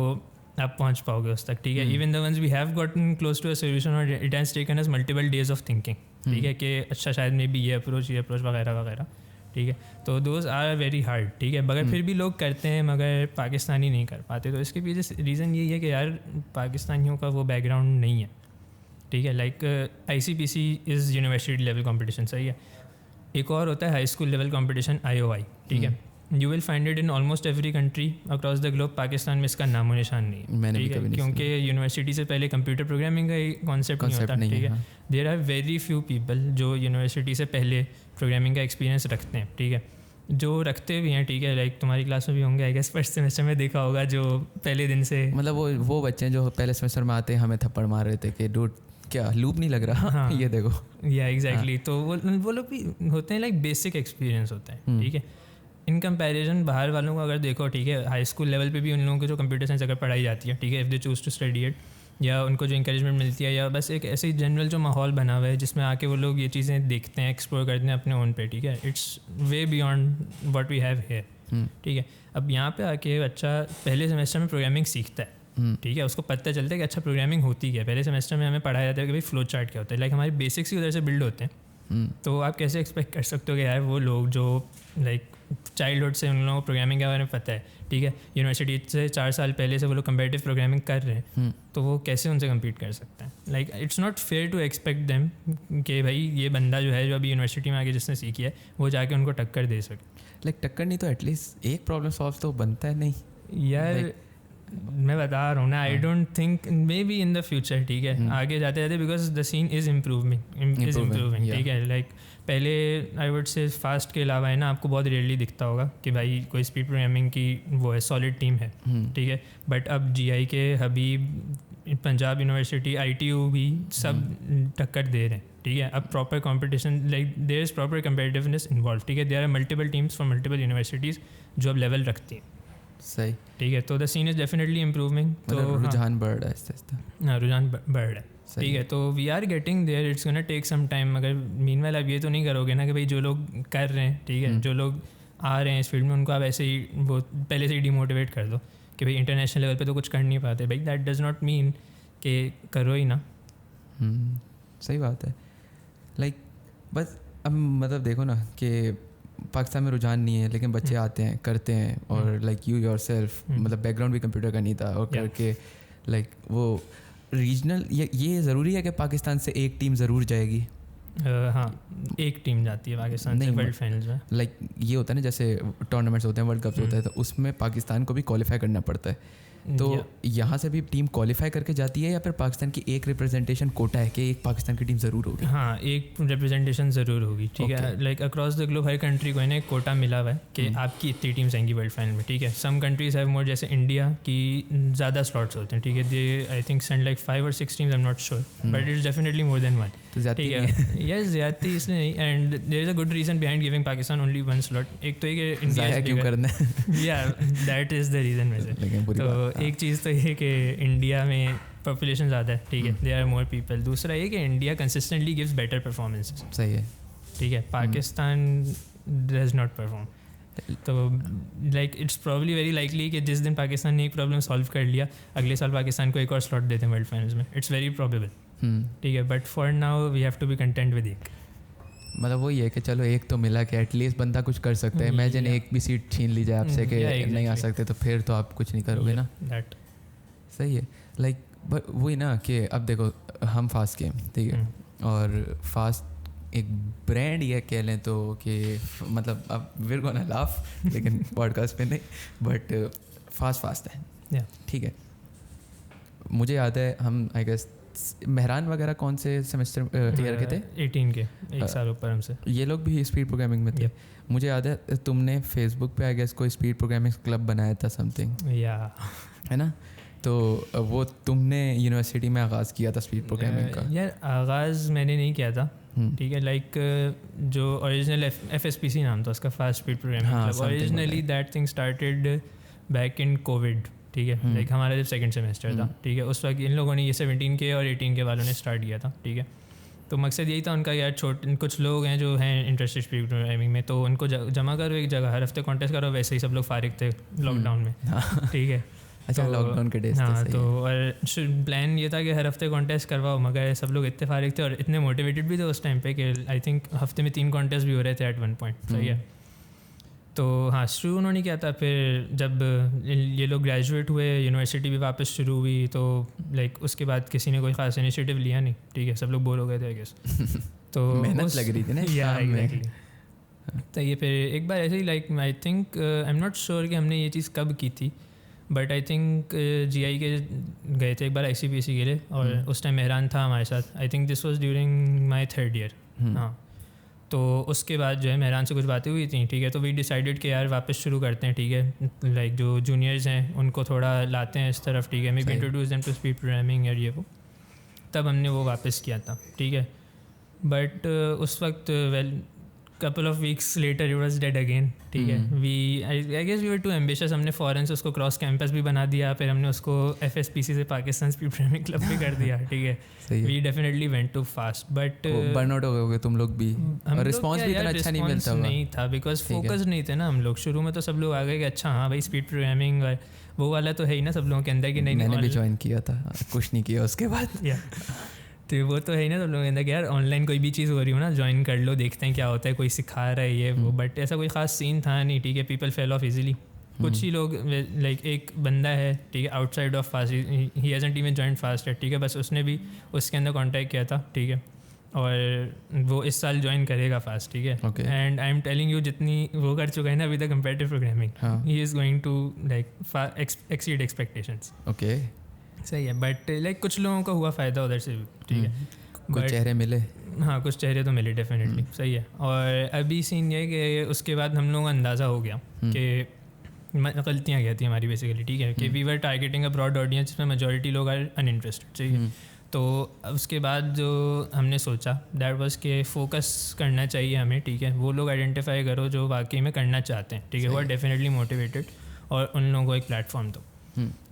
आप पहुंच पाओगे उस तक. ठीक है, even the once we have gotten close to a solution और it has taken us multiple days of thinking. ठीक है, कि अच्छा शायद मे बी ये अप्रोच वगैरह वगैरह. ठीक है, तो दोज आर वेरी हार्ड. ठीक है, मगर फिर भी लोग करते हैं, मगर पाकिस्तानी नहीं कर पाते. तो इसके पीछे रीज़न यही है कि यार पाकिस्तानियों का वो बैकग्राउंड नहीं है. ठीक है, like ICPC is university level competition. सही है, एक और होता है high school level competition IOI. ठीक है, you will find it in almost every country across the globe. Pakistan में इसका नामो निशान नहीं. ठीक है, क्योंकि यूनिवर्सिटी से पहले कंप्यूटर प्रोग्रामिंग का कॉन्सेप्ट नहीं होता. ठीक है, there are very few people जो यूनिवर्सिटी से पहले प्रोग्रामिंग का एक्सपीरियंस रखते हैं. ठीक है, जो रखते भी हैं. ठीक है, लाइक तुम्हारी क्लास में भी होंगे आई गेस, फर्स्ट सेमेस्टर में देखा होगा, जो पहले दिन से मतलब वो बच्चे जो पहले सेमेस्टर में आते हैं हमें थप्पड़ मार रहे थे कि डूड क्या लूप नहीं लग रहा. हाँ, ये देखो. या एग्जैक्टली. तो वो लोग भी होते हैं, लाइक बेसिक एक्सपीरियंस होता है. ठीक है, इन कंपैरिजन बाहर वालों को अगर देखो, ठीक है, हाई स्कूल लेवल पे भी उन लोगों को जो कंप्यूटर साइंस अगर पढ़ाई जाती है, ठीक है, if they choose to study it, या उनको जो इंकरेजमेंट मिलती है, या बस एक ऐसे ही जनरल जो माहौल बना हुआ है जिसमें आके वो लोग ये चीज़ें देखते हैं, एक्सप्लोर करते हैं अपने ओन पे. ठीक है, it's way beyond what we have here. ठीक है। अब यहाँ पे आके बच्चा पहले सेमेस्टर में प्रोग्रामिंग सीखता है, ठीक है, उसको पता चलता है कि अच्छा प्रोग्रामिंग होती क्या है। पहले सेमेस्टर में हमें पढ़ाया जाता है कि भाई फ्लो चार्ट क्या होता है, लाइक हमारे बेसिक्स ही उधर से बिल्ड होते हैं। तो आप कैसे एक्सपेक्ट कर सकते हो कि यार वो लोग जो लाइक चाइल्डहुड से उन लोगों को प्रोग्रामिंग के बारे में पता है, ठीक है, यूनिवर्सिटी से 4 साल पहले से वो लोग कंपेटिटिव प्रोग्रामिंग कर रहे हैं, तो वो कैसे उनसे कम्पीट कर सकते हैं? Like it's not fair to expect them कि भाई ये बंदा जो है जो अभी यूनिवर्सिटी में आके जिसने सीखी है वो जाके उनको टक्कर दे सके। लाइक टक्कर नहीं तो एटलीस्ट एक प्रॉब्लम सॉल्व तो बनता है। नहीं यार मैं बता रहा हूँ ना, I don't think maybe in the future, ठीक है, आगे जाते जाते, because the scene is improving, ठीक है। लाइक पहले आई वुड से फास्ट के अलावा है ना आपको बहुत रेयरली दिखता होगा कि भाई कोई स्पीड प्रोग्रामिंग की वो है सॉलिड टीम है, ठीक है, बट अब GI के हबीब, पंजाब यूनिवर्सिटी, ITU भी सब टक्कर दे रहे हैं, ठीक है। अब proper competition, like there is proper competitiveness involve, ठीक है, there are multiple teams from multiple universities जो अब लेवल रखती हैं, सही, ठीक है। तो the scene is definitely improving, तो रुझान बढ़ रहा है आहिस्ता आहिस्ता। हाँ, रुझान बढ़ रहा है, ठीक है। तो we are getting there, it's gonna take some time. मगर मीनवाइल आप ये तो नहीं करोगे ना कि भाई जो लोग कर रहे हैं, ठीक है, जो लोग आ रहे हैं इस फील्ड में, उनको आप ऐसे ही वो पहले से ही डिमोटिवेट कर दो कि भाई इंटरनेशनल लेवल पे तो कुछ कर नहीं पाते। भाई दैट डज नॉट मीन कि करो ही ना। सही बात है। लाइक बस अब मतलब देखो ना कि पाकिस्तान में रुझान नहीं है, लेकिन बच्चे आते हैं, करते हैं, और लाइक यू योरसेल्फ, मतलब बैकग्राउंड भी कंप्यूटर का नहीं था, और करके लाइक वो रीजनल, ये ज़रूरी है कि पाकिस्तान से एक टीम ज़रूर जाएगी। हाँ, एक टीम जाती है पाकिस्तान से वर्ल्ड फाइनल्स में। लाइक ये होता है ना, जैसे टूर्नामेंट्स होते हैं, वर्ल्ड कप्स होता है, तो उसमें पाकिस्तान को भी क्वालिफाई करना पड़ता है। तो यहाँ से भी टीम क्वालिफाई करके जाती है, या फिर पाकिस्तान की एक रिप्रेजेंटेशन कोटा है कि एक पाकिस्तान की टीम ज़रूर होगी? हाँ, एक रिप्रेजेंटेशन ज़रूर होगी, ठीक है। Like across the globe her country को इन्हें एक कोटा मिला हुआ है कि आपकी इतनी टीम्स आएंगी वर्ल्ड फाइनल में, ठीक है। सम कंट्रीज हैव मोर, जैसे इंडिया की ज़्यादा स्लॉट्स होते हैं, ठीक है, they I think send like 5 or 6 teams, I am not sure, but it's definitely more than 1, ठीक है। यस, ज़्यादती इसलिए नहीं, and there is a good reason behind giving Pakistan only 1 slot. एक तो ये कि इंडिया क्यों करना है, या दैट इज़ द रीज़न वैसे। तो एक चीज़ तो ये कि इंडिया में पॉपुलेशन ज़्यादा है, ठीक है, देयर आर मोर पीपल। दूसरा ये कि India consistently gives better performances, सही है, ठीक है, पाकिस्तान डज नॉट परफॉर्म। तो like it's probably very likely कि जिस दिन पाकिस्तान ने एक प्रॉब्लम सॉल्व कर लिया, अगले साल पाकिस्तान को एक और स्लॉट देते हैं वर्ल्ड फाइनल्स में। इट्स वेरी प्रॉबेबल, ठीक है, but for now we have to be content with एक। मतलब वही है कि चलो एक तो मिला कि एटलीस्ट बंदा कुछ कर सकता है। इमेजिन एक भी सीट छीन ली जाए आपसे कि नहीं आ सकते, तो फिर तो आप कुछ नहीं करोगे ना। दैट सही है। लाइक वही ना कि अब देखो हम फास्ट गेम, ठीक है, और फास्ट एक ब्रांड ये कह लें तो कि मतलब अब वीर गोना लाफ, लेकिन पॉडकास्ट पे नहीं, बट फास्ट है, ठीक है। मुझे याद है हम आई गेस मेहरान वगैरह कौन से सेमेस्टर ईयर के थे? 18 के, एक साल ऊपर हमसे। ये लोग भी स्पीड प्रोग्रामिंग में थे। मुझे याद है तुमने फेसबुक पे आई गेस कोई स्पीड प्रोग्रामिंग क्लब बनाया था समथिंग, है ना? तो वो तुमने यूनिवर्सिटी में आगाज़ किया था स्पीड प्रोग्रामिंग का? यार आगाज़ मैंने नहीं किया था, ठीक है। लाइक जो ओरिजिनल FSPC नाम था उसका, fast speed programming club, originally that thing started back in Covid, ठीक है। लाइक हमारा जब सेकंड सेमेस्टर था, ठीक है, उस वक्त इन लोगों ने ये 17 के और 18 के वालों ने स्टार्ट किया था, ठीक है। तो मकसद यही था उनका, यार कुछ लोग हैं जो हैं इंटरेस्टेड स्पीड प्रोग्रामिंग में, तो उनको जमा करो एक जगह, हर हफ्ते कॉन्टेस्ट करो। वैसे ही सब लोग फारिग थे लॉकडाउन में, ठीक है। अच्छा, लॉकडाउन के डेज हाँ, तो और प्लान ये था कि हर हफ्ते कॉन्टेस्ट करवाओ, मगर सब लोग इतने फारिग थे और इतने मोटिवेटेड भी थे उस टाइम पे कि आई थिंक हफ्ते में 3 कॉन्टेस्ट भी हो रहे थे एट वन पॉइंट, सही है। तो हाँ, शुरू उन्होंने किया था। फिर जब ये लोग ग्रेजुएट हुए, यूनिवर्सिटी भी वापस शुरू हुई, तो लाइक उसके बाद किसी ने कोई ख़ास इनिशिएटिव लिया नहीं, ठीक है, सब लोग बोर हो गए थे आई गेस। तो मेहनत लग रही थी ना। या एग्जैक्टली। तो ये फिर एक बार ऐसे ही like I think I am not sure कि हमने ये चीज़ कब की थी, बट आई थिंक GI के गए थे एक बार ICPC के लिए, और उस टाइम मेहरान था हमारे साथ। I think this was during my 3rd year. हाँ, तो उसके बाद जो है मेहरान से कुछ बातें हुई थी, ठीक है। तो वी डिसाइडेड कि यार वापस शुरू करते हैं, ठीक है। लाइक जो जूनियर्स हैं उनको थोड़ा लाते हैं इस तरफ, ठीक है, maybe introduce them to speed programming और ये वो। तब हमने वो वापस किया था, ठीक है। बट उस वक्त couple of weeks later it was dead again, ठीक है. I guess we were too ambitious. हमने फ़ौरन से उसको क्रॉस कैंपस भी बना दिया, फिर हमने उसको FSPC से पाकिस्तान स्पीड प्रोग्रामिंग क्लब भी कर दिया, ठीक है. We definitely went too fast, but burn out हो गए तुम लोग भी, और रिस्पांस भी इतना अच्छा नहीं मिलता नहीं था, बिकॉज फोकस नहीं थे ना हम लोग. शुरू में तो सब लोग आ गए कि अच्छा हाँ भाई स्पीड प्रोग्रामिंग वो वाला तो है ही ना सब लोगों के अंदर कि नहीं. मैंने भी ज्वाइन किया था, कुछ नहीं किया उसके बाद. तो वो तो है ही ना सब लोगों के अंदर कि यार ऑनलाइन कोई भी चीज़ हो रही हो ना, ज्वाइन कर लो, देखते हैं क्या होता है, कोई सिखा रहा है ये वो. बट ऐसा कोई ख़ास सीन था नहीं, ठीक है. People fell off easily. कुछ ही लोग, लाइक एक बंदा है, ठीक है, outside of fast, he hasn't even join fast है, ठीक है. बस उसने भी उसके अंदर कॉन्टैक्ट किया था, ठीक है, और वो इस साल ज्वाइन करेगा फास्ट, ठीक है. And I am telling you जितनी वो कर चुका है ना अभी तक competitive programming, he is going to like exceed expectations. Okay, सही है. बट लाइक कुछ लोगों का हुआ फ़ायदा उधर से भी, ठीक है. कुछ चेहरे मिले, हाँ कुछ चेहरे तो मिले डेफिनेटली. सही है. और अभी सीन ये कि उसके बाद हम लोगों का अंदाज़ा हो गया कि गलतियाँ क्या थी हमारी बेसिकली, ठीक है, कि we were targeting a broad audience जिसमें मेजॉरिटी लोग आर अनइंटरेस्टेड, ठीक है. तो उसके बाद जो हमने सोचा दैट वाज कि फोकस करना चाहिए हमें, ठीक है. वो लोग आइडेंटिफाई करो जो वाकई में करना चाहते हैं, ठीक है, वो आर डेफिनेटली मोटिवेटेड, और उन लोगों को एक प्लेटफॉर्म दो.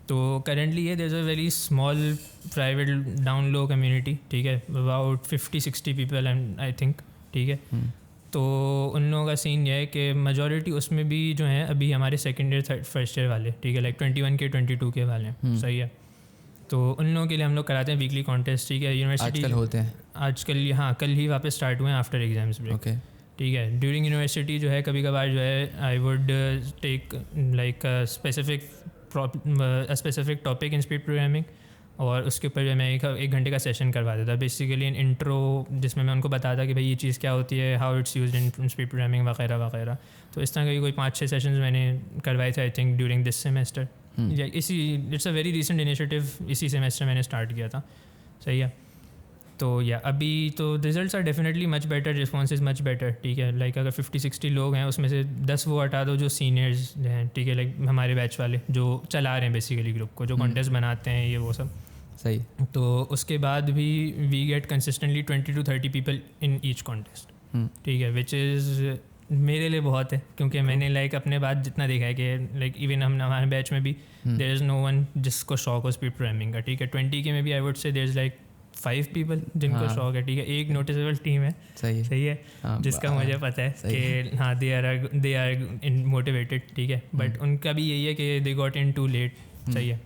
तो करेंटली ये there is a very small private down low community, ठीक है, अबाउट 50-60 पीपल आई थिंक, ठीक है. तो उन लोगों का सीन ये है कि मेजॉरिटी उसमें भी जो है अभी हमारे second year third first year वाले, ठीक है, लाइक 21 के 22 के वाले हैं. सही है. तो उन लोगों के लिए हम लोग कराते हैं वीकली कॉन्टेस्ट, ठीक है. यूनिवर्सिटी आजकल होते हैं, आजकल हाँ कल ही वापस स्टार्ट हुए हैं आफ्टर एग्जाम्स ब्रेक, ठीक है. ड्यूरिंग यूनिवर्सिटी जो है कभी कभार जो है I would take like specific topic in speed programming, और उसके ऊपर जो मैं एक घंटे का सेशन करवा देता, बेसिकली इन इंट्रो, जिसमें मैं उनको बताता कि भाई ये चीज़ क्या होती है, how it's used in speed programming वगैरह वगैरह. तो इस तरह के कोई 5-6 सेशंस मैंने करवाए थे I think during this semester. इसी it's a very recent initiative, इसी सेमेस्टर मैंने स्टार्ट किया था. सही है. तो या अभी तो results are definitely much better, response is much better, ठीक है. लाइक अगर 50-60 लोग हैं उसमें से 10 वो हटा दो जो सीनियर्स हैं, ठीक है, लाइक हमारे बैच वाले जो चला रहे हैं बेसिकली ग्रुप को, जो कॉन्टेस्ट बनाते हैं ये वो सब. सही. तो उसके बाद भी we get consistently 20 to 30 people in each contest, ठीक है, विच इज़ मेरे लिए बहुत है, क्योंकि मैंने लाइक अपने बाद जितना देखा है कि लाइक इवन हम हमारे बैच में भी देयर इज़ नो वन जिसको शौक हो स्पीड प्रोग्रामिंग का, ठीक है. 20 के में भी I would say there is like 5 people जिनको शौक है, ठीक है. एक नोटिसेबल टीम है, सही है, जिसका मुझे पता है कि हाँ दे आर मोटिवेटेड, ठीक है. बट उनका भी यही है कि they got in too late. सही है.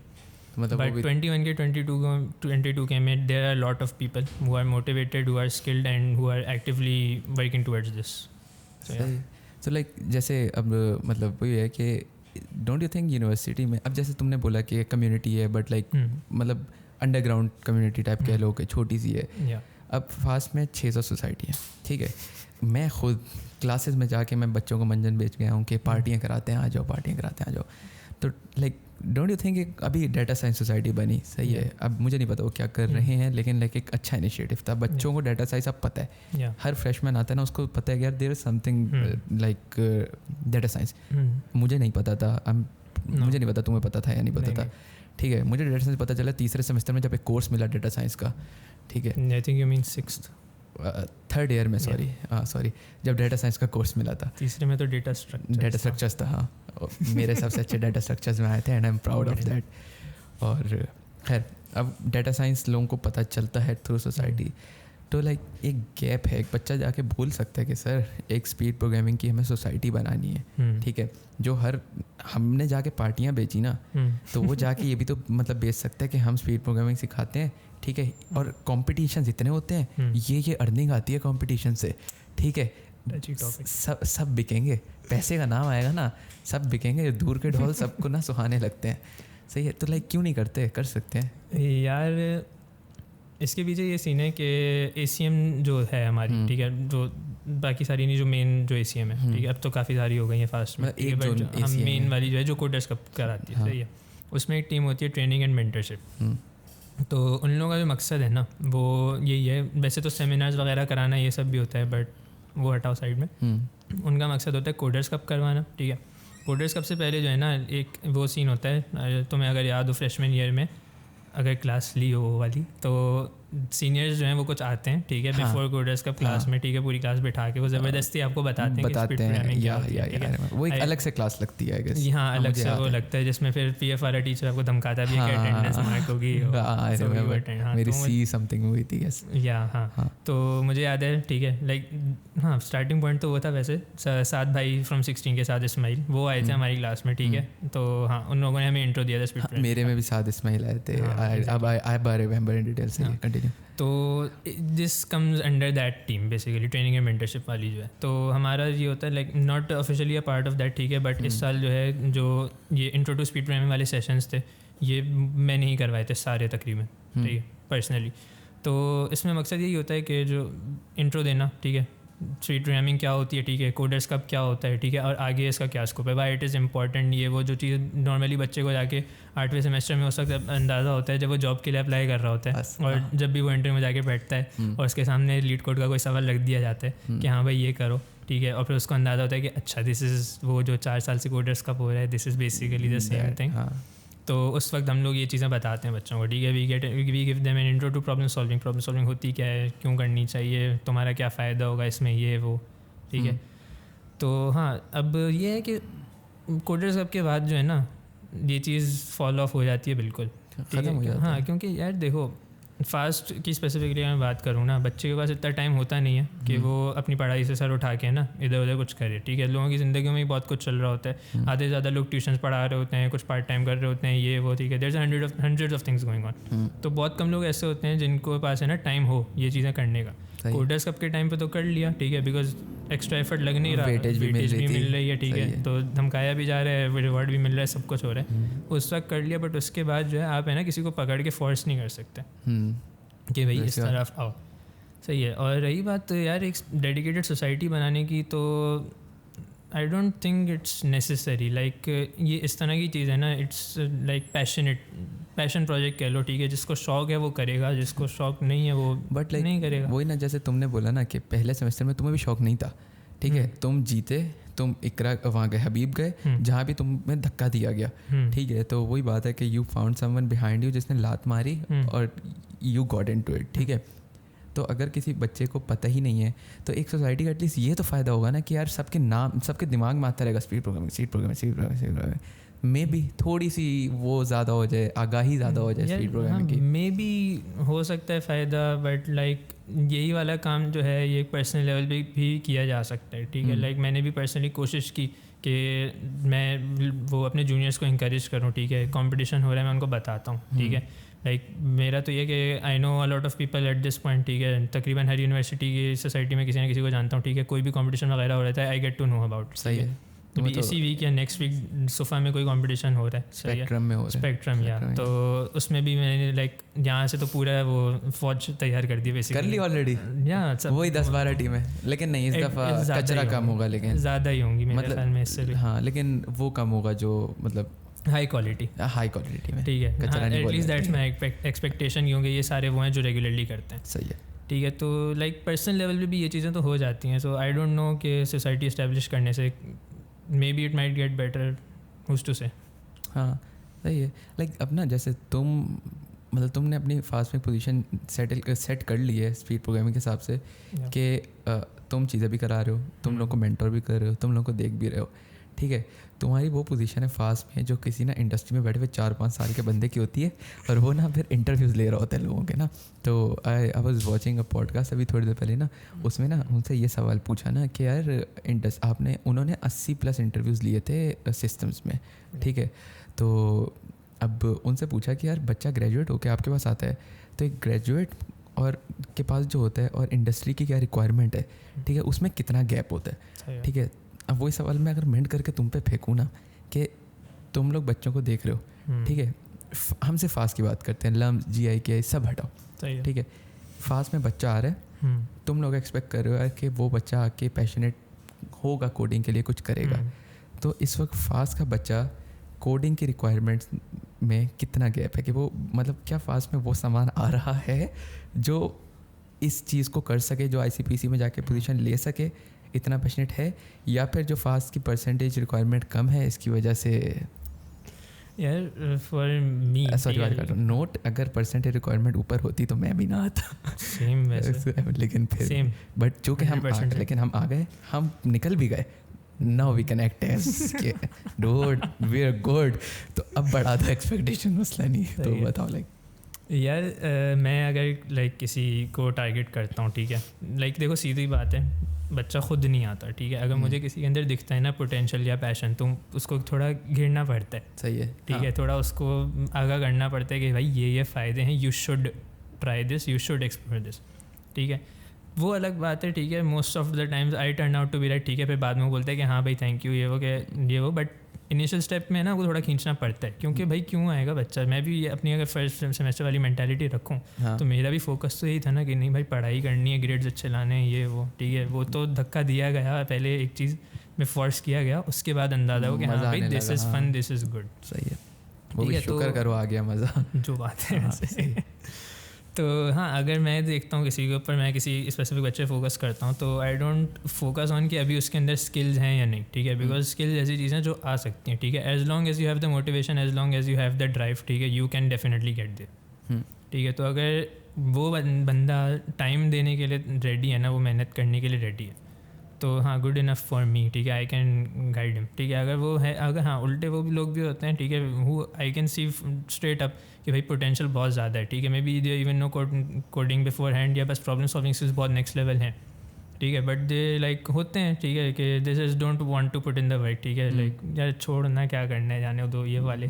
मतलब बट 21 के 22 के में there are lot of people who are motivated, who are skilled and who are actively working towards this. So like जैसे अब मतलब वही है कि डोंट यू थिंक यूनिवर्सिटी में, अब जैसे तुमने बोला कि कम्युनिटी है बट लाइक मतलब अंडरग्राउंड कम्युनिटी टाइप कह लो कि छोटी सी है. अब फास्ट में 600 सोसाइटी है, ठीक है. मैं खुद क्लासेस में जाके मैं बच्चों को मंजन बेच गया हूँ कि पार्टियाँ कराते हैं आ जाओ, पार्टियाँ कराते हैं आ जाओ. तो लाइक डोंट यू थिंक अभी डाटा साइंस सोसाइटी बनी, सही है. अब मुझे नहीं पता वो क्या कर रहे हैं, लेकिन लाइक एक अच्छा इनिशिएटिव था. बच्चों को डाटा साइंस अब पता है, हर फ्रेशमैन आता है ना उसको पता है कि यार there is something like data science. मुझे नहीं पता था, मुझे नहीं पता तुम्हें पता था या नहीं पता था, ठीक है. मुझे डाटा साइंस पता चला तीसरे सेमेस्टर में जब एक कोर्स मिला डाटा साइंस का, ठीक है. I think you mean 6th third year में, सॉरी जब डाटा साइंस का कोर्स मिला था. तीसरे में तो डेटा स्ट्रक्चर्स था. हाँ, मेरे सबसे अच्छे डाटा स्ट्रक्चर्स में आए थे and I am proud of that. और खैर अब डाटा साइंस लोगों को पता चलता है थ्रू सोसाइटी. तो लाइक एक गैप है, एक बच्चा जाके बोल सकता है कि सर एक स्पीड प्रोग्रामिंग की हमें सोसाइटी बनानी है, ठीक है. जो हर हमने जाके पार्टियाँ बेची ना, तो वो जाके ये भी तो मतलब बेच सकता है कि हम स्पीड प्रोग्रामिंग सिखाते हैं, ठीक है. और कॉम्पिटिशन इतने होते हैं, ये अर्निंग आती है कॉम्पिटिशन से, ठीक है. सब बिकेंगे, पैसे का नाम आएगा ना, सब बिकेंगे. दूर के ढोल सबको ना सुहाने लगते हैं. सही है. तो लाइक क्यों नहीं करते, कर सकते हैं यार. इसके पीछे ये सीन है कि ACM जो है हमारी, ठीक है, जो बाकी सारी नहीं, जो मेन जो ACM है, ठीक है, अब तो काफ़ी सारी हो गई है फास्ट में, ठीक है. बट हम मेन वाली जो है जो कोडर्स कब कराती है, सही है, उसमें एक टीम होती है ट्रेनिंग एंड मेंटरशिप. तो उन लोगों का जो मकसद है ना वो यही है. वैसे तो सेमिनार्स वगैरह कराना ये सब भी होता है, बट वो हटाओ साइड में. उनका मकसद होता है कोडर्स कब करवाना, ठीक है. कोडर्स कब से पहले जो है ना एक वो सीन होता है, तुम्हें अगर याद हो फ्रेशमैन ईयर में अगर क्लास ली हो वो वाली, तो सीनियर्स जो हैं वो कुछ आते हैं, ठीक है, बिफोर कोडर्स का क्लास में, ठीक है, पूरी क्लास बैठा के वो ज़बरदस्ती आपको बताते हैं वो एक अलग से क्लास लगती है, हाँ अलग से वो लगता है, जिसमें फिर पीएफ वाला टीचर आपको धमकाता भी है कि अटेंडेंस मार्क होगी, मेरी सी समथिंग हुई थी हाँ। तो मुझे याद है, ठीक है, लाइक हाँ स्टार्टिंग पॉइंट तो वो था वैसे 7 भाई फ्रॉम 16 के साथ इस्माइल वो आए थे हमारी क्लास में, ठीक है, तो हाँ उन लोगों ने हमें इंट्रो दिया था स्पीड। मेरे में भी 7 इस्माइल आए थे, अब आई रिमेंबर इन डिटेल से, कंटिन्यू। तो this comes under that team basically, training and mentorship वाली जो है, तो हमारा ये होता है like not officially a part of that, ठीक है, बट इस साल जो है जो ये इंट्रो टू स्पीड प्रोग्रामिंग वाले सेशंस थे ये मैंने ही करवाए थे सारे तकरीबन, ठीक है, पर्सनली। तो इसमें मकसद यही होता है कि जो इंट्रो देना, ठीक है, स्पीड प्रोग्रामिंग क्या होती है, ठीक है, कोडर्स कब क्या होता है, ठीक है, और आगे इसका क्या स्कोप है, वाई इट इज़ इंपॉर्टेंट। ये वो जो चीज़ नॉर्मली बच्चे को जाके 8वें सेमेस्टर में उस वक्त अंदाज़ा होता है जब वो जॉब के लिए अप्लाई कर रहा होता है, और जब भी वो इंटरव्यू में जाके बैठता है और उसके सामने लीड कोड का कोई सवाल रख दिया जाता है कि हाँ भाई ये करो, ठीक है, और फिर उसको अंदाज़ा होता है कि अच्छा दिस इज़ वो जो 4 साल से कोडर्स कब हो रहा है, this is basically the same thing. तो उस वक्त हम लोग ये चीज़ें बताते हैं बच्चों को, ठीक है, we give them an intro to problem solving होती क्या है, क्यों करनी चाहिए, तुम्हारा क्या फ़ायदा होगा इसमें, ये वो, ठीक है। तो हाँ अब ये है कि कोडर्स कब के बाद जो है ना ये चीज़ फॉल ऑफ हो जाती है बिल्कुल, खत्म हो जाता है। हाँ क्योंकि यार देखो फास्ट की स्पेसिफिकली मैं बात करूँ ना, बच्चे के पास इतना टाइम होता नहीं है कि वो अपनी पढ़ाई से सर उठा के ना इधर उधर कुछ करे, ठीक है, लोगों की ज़िंदगी में भी बहुत कुछ चल रहा होता है, आधे ज़्यादा लोग ट्यूशन्स पढ़ा रहे होते हैं, कुछ पार्ट टाइम कर रहे होते हैं, ये वो, ठीक है, there is hundreds of things going on. तो बहुत कम लोग ऐसे होते हैं जिनको पास है ना टाइम हो ये चीज़ें करने का। कोडर्स कब के टाइम पे तो कर लिया, ठीक है, बिकॉज एक्स्ट्रा एफर्ट लग नहीं रहा, वेटेज भी मिल रही है, ठीक है, तो धमकाया भी जा रहा है, रिवॉर्ड भी मिल रहा है, सब कुछ हो रहा है, उस वक्त कर लिया। बट उसके बाद जो है आप है ना किसी को पकड़ के फोर्स नहीं कर सकते कि भाई इस तरफ आओ, सही है। और रही बात यार एक डेडिकेटेड सोसाइटी बनाने की, तो आई don't think it's necessary, like ये इस तरह की चीज़ है ना, इट्स लाइक पैशन प्रोजेक्ट कह लो, ठीक है, जिसको शौक है वो करेगा, जिसको शौक नहीं है वो बट like, नहीं करेगा। वही ना, जैसे तुमने बोला ना कि पहले सेमेस्टर में तुम्हें भी शौक नहीं था, ठीक है, तुम जीते, तुम इकरा वहाँ गए, हबीब गए, जहाँ भी तुम्हें धक्का दिया गया, ठीक है, तो वही बात है कि you found someone behind you जिसने लात मारी और यू गॉट इनटू इट, ठीक है। तो अगर किसी बच्चे को पता ही नहीं है तो एक सोसाइटी का एटलीस्ट ये तो फ़ायदा होगा ना कि यार सबके दिमाग में आता रहेगा स्पीड प्रोग्रामिंग मे बी थोड़ी सी वो ज़्यादा हो जाए, आगाही ज़्यादा हो जाए स्पीड प्रोग्रामिंग की, मे बी हो सकता है फ़ायदा, बट लाइक यही वाला काम जो है ये पर्सनल लेवल पे भी किया जा सकता है, ठीक है। लाइक मैंने भी पर्सनली कोशिश की कि मैं वो अपने जूनियर्स को इंकरेज करूँ, ठीक है, कंपटीशन हो रहा है मैं उनको बताता हूँ, ठीक है, लाइक मेरा तो ये कि I know a lot of people at this point, ठीक है, तकरीबन हर यूनिवर्सिटी की सोसाइटी में किसी न किसी को जानता हूँ, ठीक है, कोई भी कंपटीशन वगैरह हो रहा है I get to know about, सही है। तो इसी वीक या नेक्स्ट वीक सोफा में कोई कंपटीशन हो रहा है, स्पेक्ट्रम में हो रहा है, स्पेक्ट्रम या, तो उसमें भी मैंने लाइक यहाँ से तो पूरा वो फौज तैयार कर दी बेसिकली, कर ली ऑलरेडी, वही 10-12 टीमें, लेकिन नहीं इस दफ़ा कचरा कम होगा, लेकिन ज़्यादा ही होंगी मेरे ख्याल में इससे भी, हाँ, लेकिन वो कम होगा जो मतलब हाई क्वालिटी में, ठीक है, एटलीस्ट दैट्स माई एक्सपेक्टेशन, क्योंकि ये सारे वो हैं जो रेगुलरली करते हैं, सही है, ठीक है। तो लाइक पर्सनल लेवल पे भी ये चीज़ें तो हो जाती हैं, सो आई डोंट नो कि सोसाइटी इस्टेब्लिश करने से maybe it might get better, who's to say. हाँ सही है। लाइक अब ना जैसे तुमने अपनी फास्ट में पोजीशन सेट कर ली है स्पीड प्रोग्रामिंग के हिसाब से कि तुम चीज़ें भी करा रहे हो, तुम लोग को मेंटर भी कर रहे हो, तुम लोग को देख भी रहे हो, ठीक है, तुम्हारी वो पोजीशन है फास्ट में जो किसी ना इंडस्ट्री में बैठे हुए 4-5 साल के बंदे की होती है, और वो ना फिर इंटरव्यूज़ ले रहा होता है लोगों के ना। तो I was watching a podcast अभी थोड़ी देर पहले ना, उसमें ना उनसे ये सवाल पूछा ना कि यार उन्होंने 80+ इंटरव्यूज़ लिए थे सिस्टम्स में, ठीक है, तो अब उनसे पूछा कि यार बच्चा ग्रेजुएट होकर आपके पास आता है, तो एक ग्रेजुएट और के पास जो होता है और इंडस्ट्री की क्या रिक्वायरमेंट है, ठीक है, उसमें कितना गैप होता है, ठीक है। अब वही सवाल मैं अगर मेंट करके तुम पे फेंकूँ ना कि तुम लोग बच्चों को देख रहे हो, ठीक है, हमसे फास्ट की बात करते हैं, लम्स GIK सब हटाओ, ठीक है, फास्ट में बच्चा आ रहा है, तुम लोग एक्सपेक्ट कर रहे हो कि वो बच्चा आके पैशनेट होगा, कोडिंग के लिए कुछ करेगा, तो इस वक्त फास्ट का बच्चा कोडिंग की रिक्वायरमेंट्स में कितना गैप है कि वो मतलब क्या फास्ट में वो सामान आ रहा है जो इस चीज़ को कर सके, जो ICPC में जाके पोजीशन ले सके, इतना पैशनेट है, या फिर जो फास्ट की परसेंटेज रिक्वायरमेंट कम है इसकी वजह से। यार फॉर मी सॉरी बात कर रहा हूँ, नोट अगर परसेंटेज रिक्वायरमेंट ऊपर होती तो मैं भी ना आता। सेम वैसे लेकिन फिर सेम बट चूँकि हम आ गए, हम निकल भी गए, now we can act as dude we are good. तो अब बढ़ा था एक्सपेक्टेशन, मसला नहीं है। तो बताओ लाइक यार मैं अगर लाइक किसी को टारगेट करता हूँ, ठीक है, लाइक देखो सीधी बात है, बच्चा खुद नहीं आता, ठीक है, अगर मुझे किसी के अंदर दिखता है ना पोटेंशियल या पैशन, तो उसको थोड़ा घेरना पड़ता है, सही है, ठीक है, थोड़ा उसको आगाह करना पड़ता है कि भाई ये फ़ायदे हैं, you should try this, you should explore this, ठीक है। वो अलग बात है, ठीक है, most of the times I turn out to be right, ठीक है, फिर बाद में वो बोलते हैं कि हाँ भाई थैंक यू ये वो, बट इनिशियल स्टेप में ना वो थोड़ा खींचना पड़ता है, क्योंकि भाई क्यों आएगा बच्चा। मैं भी अपनी अगर फर्स्ट सेमेस्टर वाली मेंटालिटी रखूँ तो मेरा भी फोकस तो यही था ना कि नहीं भाई पढ़ाई करनी है, ग्रेड्स अच्छे लाने हैं, ये वो, ठीक है। वो तो धक्का दिया गया, पहले एक चीज़ में फोर्स किया गया, उसके बाद अंदाज़ा हो कि हाँ भाई this is fun, this is good, सही है, वो भी शुक्र करो आ गया मज़ा, जो बात है। तो हाँ, अगर मैं देखता हूँ किसी के ऊपर, मैं किसी स्पेसिफिक बच्चे फोकस करता हूँ, तो आई डोंट फोकस ऑन कि अभी उसके अंदर स्किल्स हैं या नहीं, ठीक है, बिकॉज स्किल्स ऐसी चीज़ें जो आ सकती हैं, ठीक है, as long as you have the motivation, as long as you have the drive, ठीक है, you can definitely get there, ठीक है। तो अगर वो बंदा टाइम देने के लिए रेडी है ना, वो मेहनत करने के लिए रेडी है, तो हाँ गुड इनफ फॉर मी, ठीक है, आई कैन गाइड हिम, ठीक है। अगर वो है, अगर हाँ उल्टे वो भी लोग भी होते हैं, ठीक है, वो I can see straight up कि भाई पोटेंशियल बहुत ज़्यादा है, ठीक है, may be they even know coding before hand, या बस प्रॉब्लम सॉल्विंग स्किल्स बहुत नेक्स्ट लेवल हैं, ठीक है, बट दे लाइक होते हैं, ठीक है, कि this is don't want to put in the work, ठीक है, लाइक यार छोड़ना क्या करना है, जाने दो ये वाले,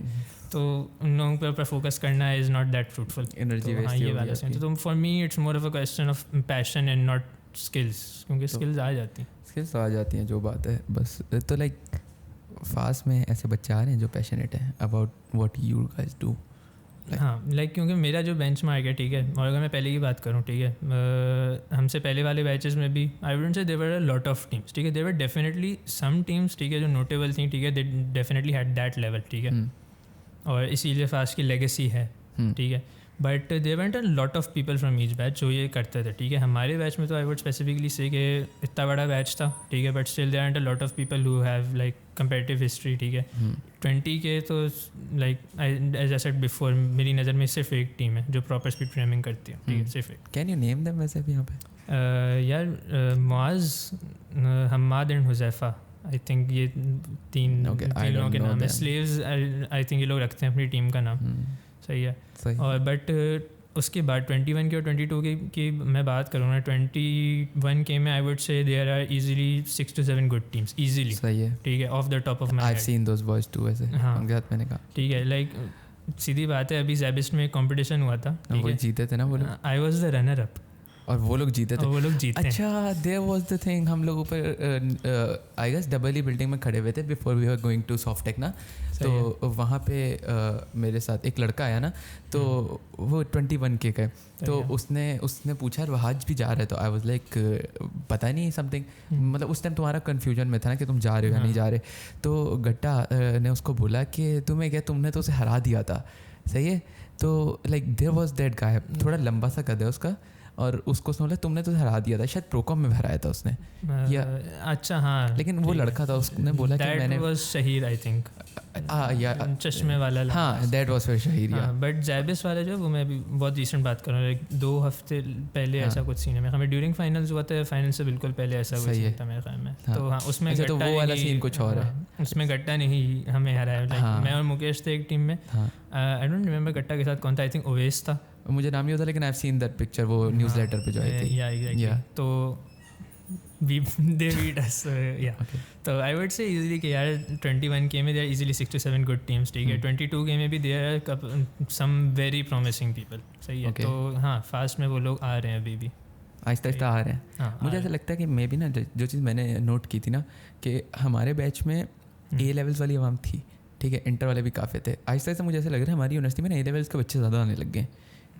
तो उन लोगों पर फोकस करना is not that fruitful, energy waste. हाँ ये वाला सीन, तो for me it's more of a question of passion and not skills, क्योंकि स्किल्स आ जाती हैं, स्किल्स आ जाती हैं, जो बात है बस। तो लाइक फास्ट में ऐसे बच्चे आ रहे हैं जो पैशनेट हैं about what you guys do. हाँ लाइक क्योंकि मेरा जो बेंच मार्क है, ठीक है, और अगर मैं पहले की बात करूँ, ठीक है, हमसे पहले वाले बैचेस में भी I wouldn't say there were a lot of teams, ठीक है, there were definitely some teams, ठीक है, जो नोटेबल थी, ठीक है, they definitely had that level, ठीक है, और इसीलिए फास्ट की लेगेसी है, ठीक है, but there went a lot of people from each batch जो ये करते थे, ठीक है। हमारे बैच में तो आई वुड स्पेसिफिकली से कि इतना बड़ा बैच था, ठीक है, but still there are a lot of people who have like comparative history, ठीक है। 20 के तो like as I said before, मेरी नज़र में सिर्फ एक टीम है जो प्रॉपर स्पीड प्रोग्रामिंग करती है, ठीक है, सिर्फ एक। कैन यू नेम देम वैसे भी यहाँ पे? यार Muaz, Hammad and Huzaifa, I think ये तीन लोगों के नाम है। स्लेव्स आई थिंक ये लोग रखते हैं अपनी टीम का नाम, सही है। और बट उसके बाद 21 के और 22 की मैं बात करूँ ना, 21 के में I would say there are easily 6 to 7 good teams easily, सही है, ठीक है, off the top of my head. I have seen those boys too ऐसे, हाँ उनके साथ मैंने कहा, ठीक है, लाइक सीधी बात है, अभी ज़ैबिस्ट में कंपटीशन हुआ था, वो जीते थे ना वो लोग, आई वाज द रनर अप और वो लोग जीते थे, वो लोग जीते। अच्छा, देयर वाज द थिंग, हम लोग ऊपर I guess double E building में खड़े हुए थे before we were going to Softec ना, तो वहाँ पे मेरे साथ एक लड़का आया ना, तो वो 21 के गए, तो उसने पूछा आज भी जा रहे, तो आई वाज लाइक पता नहीं समथिंग, मतलब उस टाइम तुम्हारा कन्फ्यूजन में था ना कि तुम जा रहे हो या नहीं जा रहे, तो गट्टा ने उसको बोला कि तुम्हें क्या, तुमने तो उसे हरा दिया था, सही है। तो like there was that guy, थोड़ा लंबा सा कद है उसका, और उसको बोला तुमने तो हरा दिया था, शायद प्रोकॉम में हराया था उसने, या अच्छा हाँ, लेकिन वो लड़का था, उसने बोला कि मैंने वाज शहीर, आई थिंक या चश्मे वाला, हाँ दैट वाज फिर शहीर, या बट ज़ैबिस वाला जो, वो मैं अभी बहुत रिसेंट बात कर रहा हूँ, 2 हफ्ते पहले ऐसा कुछ सीन है मेरे ख्याल में, ड्यूरिंग फाइनल्स हुआ था, फाइनल से बिल्कुल पहले ऐसा कुछ सीन था मेरे ख्याल में, तो हाँ उसमें तो वो वाला सीन कुछ और है, उसमें गट्टा ने ही हमें हराया, मैं और मुकेश थे एक टीम में, आई डोंट रिमेंबर गट्टा के साथ कौन था, आई थिंक ओवेस था, मुझे नाम नहीं होता, लेकिन आई हैव सीन दैट पिक्चर, वो न्यूज़ लेटर पे जो आई थी, या एग्जैक्टली, तो they beat us, yeah. Okay. तो आई वुड से इजीली कि यार 21 के में there easily 6 to 7 good teams, ठीक है, 22 के में भी there are some very promising people, सही है, तो हाँ फास्ट में वो लोग आ रहे हैं, अभी भी आहिस्ता आहिस्ता आ रहे हैं। हाँ, मुझे ऐसा लगता है कि मे भी ना, जो चीज़ मैंने नोट की थी ना, कि हमारे बैच में ए लेवल्स वाली आवाम थी, ठीक है, इंटर वाले भी काफ़ी थे, आहिस्ता आहिस्ता मुझे ऐसा लग रहा है हमारी यूनिवर्सिटी में ना ए लेवल्स के बच्चे ज़्यादा आने लग गए,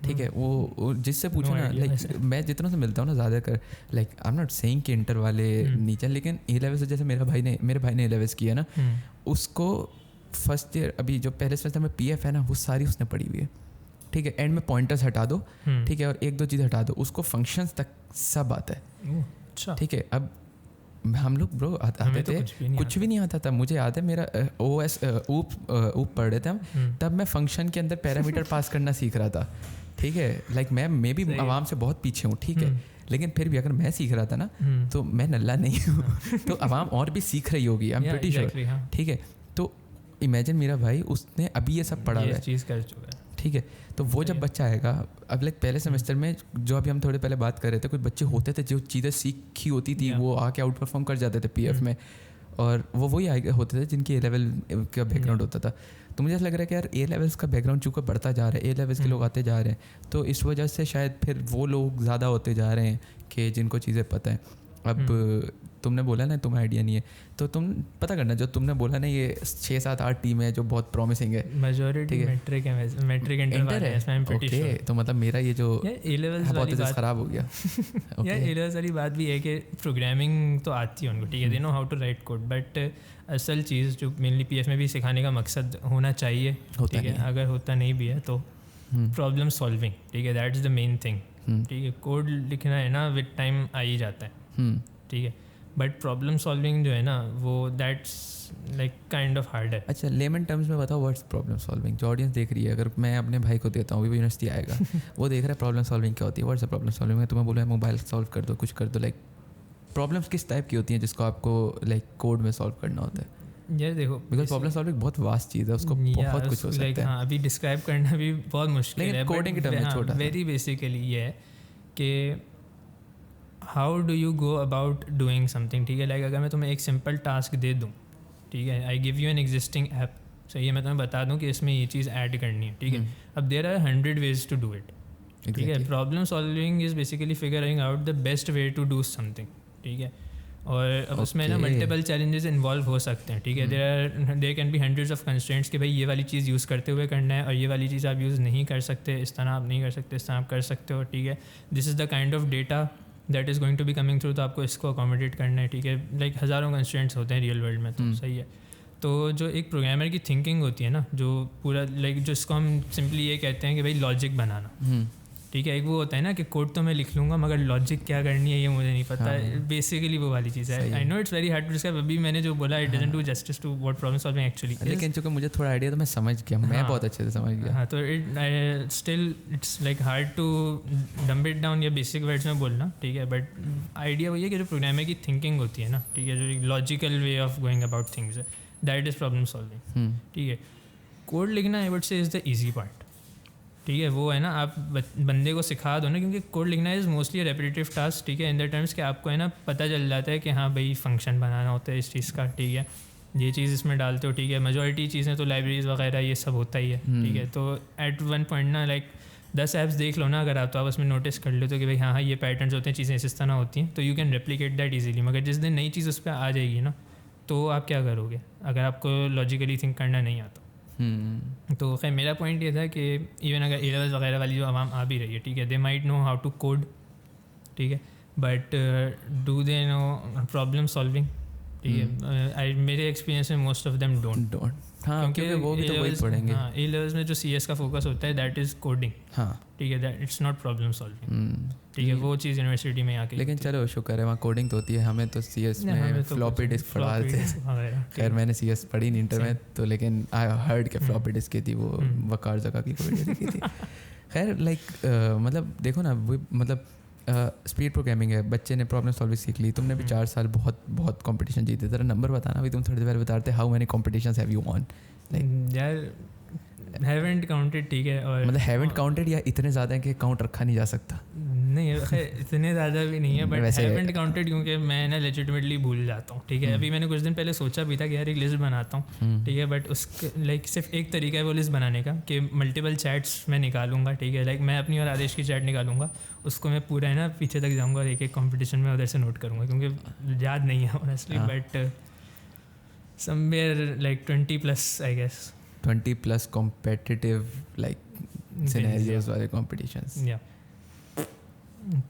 ठीक है। वो जिससे पूछो ना, लाइक मैं जितना से मिलता हूँ ना ज़्यादा कर, like I am not saying कि इंटर वाले नीचे, लेकिन ए लेवल से, जैसे मेरे भाई ने ए लेवल्स किया ना, उसको फर्स्ट ईयर अभी जो पहले सेमेस्टर में पीएफ है ना, वो सारी उसने पढ़ी हुई है, ठीक है, एंड में पॉइंटर्स हटा दो, ठीक है, और 1-2 चीज़ हटा दो, उसको फंक्शंस तक सब आता है, ठीक है। अब हम लोग ब्रो आते थे, कुछ भी नहीं आता था। मुझे याद है मेरा OS ऊप पढ़ रहे थे हम, तब मैं फंक्शन के अंदर पैरामीटर पास करना सीख रहा था, ठीक है। लाइक मैं भी आवाम से बहुत पीछे हूँ, ठीक है, लेकिन फिर भी अगर मैं सीख रहा था ना तो मैं नल्ला नहीं हूँ तो आवाम और भी सीख रही होगी, आई एम प्रीटी श्योर, ठीक है। तो इमेजिन मेरा भाई उसने अभी ये सब पढ़ा है, चीज़ कर चुका है, ठीक है। तो वो जब बच्चा आएगा, अब लाइक पहले सेमेस्टर में जो अभी हम थोड़े पहले बात कर रहे थे, कुछ बच्चे होते थे जो चीज़ें सीखी होती थी वो आके आउट परफॉर्म कर जाते थे PF में, और वो वही आए होते थे जिनकी A लेवल का बैकग्राउंड होता था। तो मुझे ऐसा लग रहा है कि यार A लेवल्स का बैकग्राउंड चूँकि बढ़ता जा रहा है, A लेवल्स के लोग आते जा रहे हैं, तो इस वजह से शायद फिर वो लोग ज़्यादा होते जा रहे हैं कि जिनको चीज़ें पता है। अब तुमने बोला ना तुम्हें आइडिया नहीं है, तो तुम पता करना, जो तुमने बोला ना ये 6, 7, 8 टीम है जो बहुत प्रॉमिसिंग है, मेजॉरिटी मैट्रिक है, मैट्रिक इंटर है, ओके। तो मतलब मेरा ये जो A लेवल्स वाली बात ख़राब हो गया या A लेवल्स वाली बात भी है कि प्रोग्रामिंग तो आती है उनको, ठीक है, they know how to write code, but असल चीज़ जो मेनली PF में भी सिखाने का मकसद होना चाहिए, ठीक है, अगर होता नहीं भी है तो प्रॉब्लम सॉल्विंग, ठीक है, that is the main thing, ठीक है। कोड लिखना है ना विद टाइम आ ही जाता है, ठीक है, बट प्रॉब्लम सॉल्विंग जो है ना वो that's like kind of hard है। अच्छा, लेमन टर्म्स में बताओ व्हाट्स प्रॉब्लम सॉल्विंग, जो ऑडियंस देख रही है, अगर मैं अपने भाई को देता हूँ, वो यूनिवर्सिटी आएगा वो देख रहा है प्रॉब्लम सॉल्विंग क्या होती है, व्हाट्स प्रॉब्लम सॉल्विंग। मैं तुम्हें बोला है मोबाइल सॉल्व कर दो, कुछ कर दो, लाइक प्रॉब्लम्स किस टाइप की होती हैं जिसको आपको लाइक कोड में सॉल्व करना होता है? यार देखो, बिकॉज प्रॉब्लम सॉल्विंग बहुत वास्ट चीज़ है, उसको बहुत कुछ हो सकता है। हाँ, अभी डिस्क्राइब करना भी बहुत मुश्किल है, कोडिंग के टर्म में छोटा वेरी बेसिकली ये है कि how do you go about doing something, ठीक है। लाइक अगर मैं तुम्हें एक सिंपल टास्क दे दूँ, ठीक है, I give you an existing app, सही है, मैं तुम्हें बता दूँ कि इसमें ये चीज़ ऐड करनी है, ठीक है। अब there are 100 ways to do it, ठीक है। Problem solving is basically figuring out the best way to do something, ठीक है। और अब उसमें ना मल्टीपल चैलेंजेस इन्वॉल्व हो सकते हैं, ठीक है। There can be hundreds of constraints कि भाई ये वाली चीज़ यूज़ करते हुए करना है और ये वाली चीज़ आप यूज़ नहीं कर सकते, इस तरह आप नहीं कर सकते, इस तरह आप कर सकते हो, ठीक है। This is the kind of data that is going to be coming through, तो आपको इसको अकोमोडेट करना है, ठीक है। लाइक हज़ारों कंस्ट्रेंट्स होते हैं रियल वर्ल्ड में, तो सही है। तो जो एक प्रोग्रामर की थिंकिंग होती है ना, जो पूरा लाइक जिसको हम सिंपली ये कहते हैं कि भाई लॉजिक बनाना, ठीक है। एक वो होता है ना कि कोड तो मैं लिख लूँगा मगर लॉजिक क्या करनी है ये मुझे नहीं पता, बेसिकली वो वाली चीज़ है। I know it's very hard to describe, अभी मैंने जो बोला it doesn't do justice to what problem solving actually, लेकिन चूँकि मुझे थोड़ा आइडिया तो मैं समझ गया, मैं बहुत अच्छे से समझ गया। हाँ, तो it still it's like hard to dumb it down या बेसिक वर्ड्स में बोलना, ठीक है। बट आइडिया वही है कि जो प्रोग्रामर की थिंकिंग होती है ना, ठीक है, जो logical way of going about things है, दैट इज़ प्रॉब्लम सॉल्विंग, ठीक है। कोड लिखना आई वुड से इज़ द ईजी पार्ट, ठीक है। वो है ना, आप बंदे को सिखा दो ना, क्योंकि कोड लिखना इज़ मोस्टली रेपिटेटिव टास्क, ठीक है, इन द टर्म्स कि आपको है ना पता चल जाता है कि हाँ भाई फंक्शन बनाना होता है इस चीज़ का, ठीक है, ये चीज़ इसमें डालते हो, ठीक है। मेजॉरिटी चीज़ें तो लाइब्रेरीज वगैरह ये सब होता ही है, ठीक है। तो एट वन पॉइंट ना लाइक 10 ऐप्स देख लो ना अगर आप, तो आप उसमें नोटिस कर लो तो कि भाई हाँ ये पैटर्न्स होते हैं, चीज़ें इस तरह होती हैं, तो you can replicate that easily. मगर जिस दिन नई चीज़ उस पर आ जाएगी ना, तो आप क्या करोगे अगर आपको लॉजिकली थिंक करना नहीं आता? तो खैर मेरा पॉइंट ये था कि इवन अगर A लेवल्स वगैरह वाली जो आवाम आ भी रही है, ठीक है, they might know how to code, ठीक है, but do they know problem solving, ठीक है। मेरे एक्सपीरियंस में मोस्ट ऑफ देम डोंट। हाँ, क्योंकि वो भी तो वही पढ़ेंगे। हाँ, A लेवल्स में जो CS का फोकस होता है दैट इज़ कोडिंग, हाँ, ठीक है, that it's not problem solving, ठीक है। वो चीज़ यूनिवर्सिटी में आके, लेकिन चलो शुक्र है वहाँ कोडिंग तो होती है, हमें तो CS में फ्लॉपी डिस्क पढ़ा थे। खैर मैंने CS पढ़ी नहीं इंटर में, तो लेकिन आई हर्ड के फ्लॉपी डिस्क की थी, वो वकार जगह की कोई देखी थी। खैर लाइक मतलब देखो ना, वो मतलब स्पीड प्रोग्रामिंग है, बच्चे ने प्रॉब्लम सॉल्विंग सीख ली, तुमने भी 4 साल बहुत कंपटीशन जीते, तेरा नंबर बताना भी, तुम थोड़ी देर बताते how many competitions have you won? यार हैवंट काउंटेड, ठीक है, और मतलब हैवंट काउंटेड या इतने ज़्यादा हैं कि काउंट रखा नहीं जा सकता? नहीं इतने ज़्यादा भी नहीं है, बट हैवंट काउंटेड क्योंकि मैं ना लेजिटिमेटली भूल जाता हूँ, ठीक है। अभी मैंने कुछ दिन पहले सोचा भी था कि यार एक लिस्ट बनाता हूँ, ठीक है, बट उसके लाइक सिर्फ एक तरीका है वो लिस्ट बनाने का कि मल्टीपल चैट्स मैं निकालूंगा, ठीक है। लाइक मैं अपनी और आदेश की चैट निकालूंगा, उसको मैं पूरा है ना पीछे तक जाऊँगा और एक कॉम्पिटिशन में उधर से नोट करूँगा, क्योंकि याद नहीं है honestly, but somewhere like 20+ I guess, 20+ competitive like scenarios वाले कॉम्पिटिशंस, या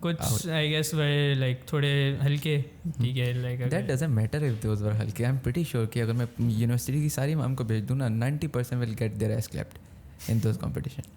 कुछ आई गेस वे लाइक थोड़े हल्के, ठीक है। Like that doesn't matter if those were हल्के, आई एम प्रीटी श्योर कि अगर मैं यूनिवर्सिटी की सारी मैम को भेज दूँ ना, 90% will get there as clapped in those competition.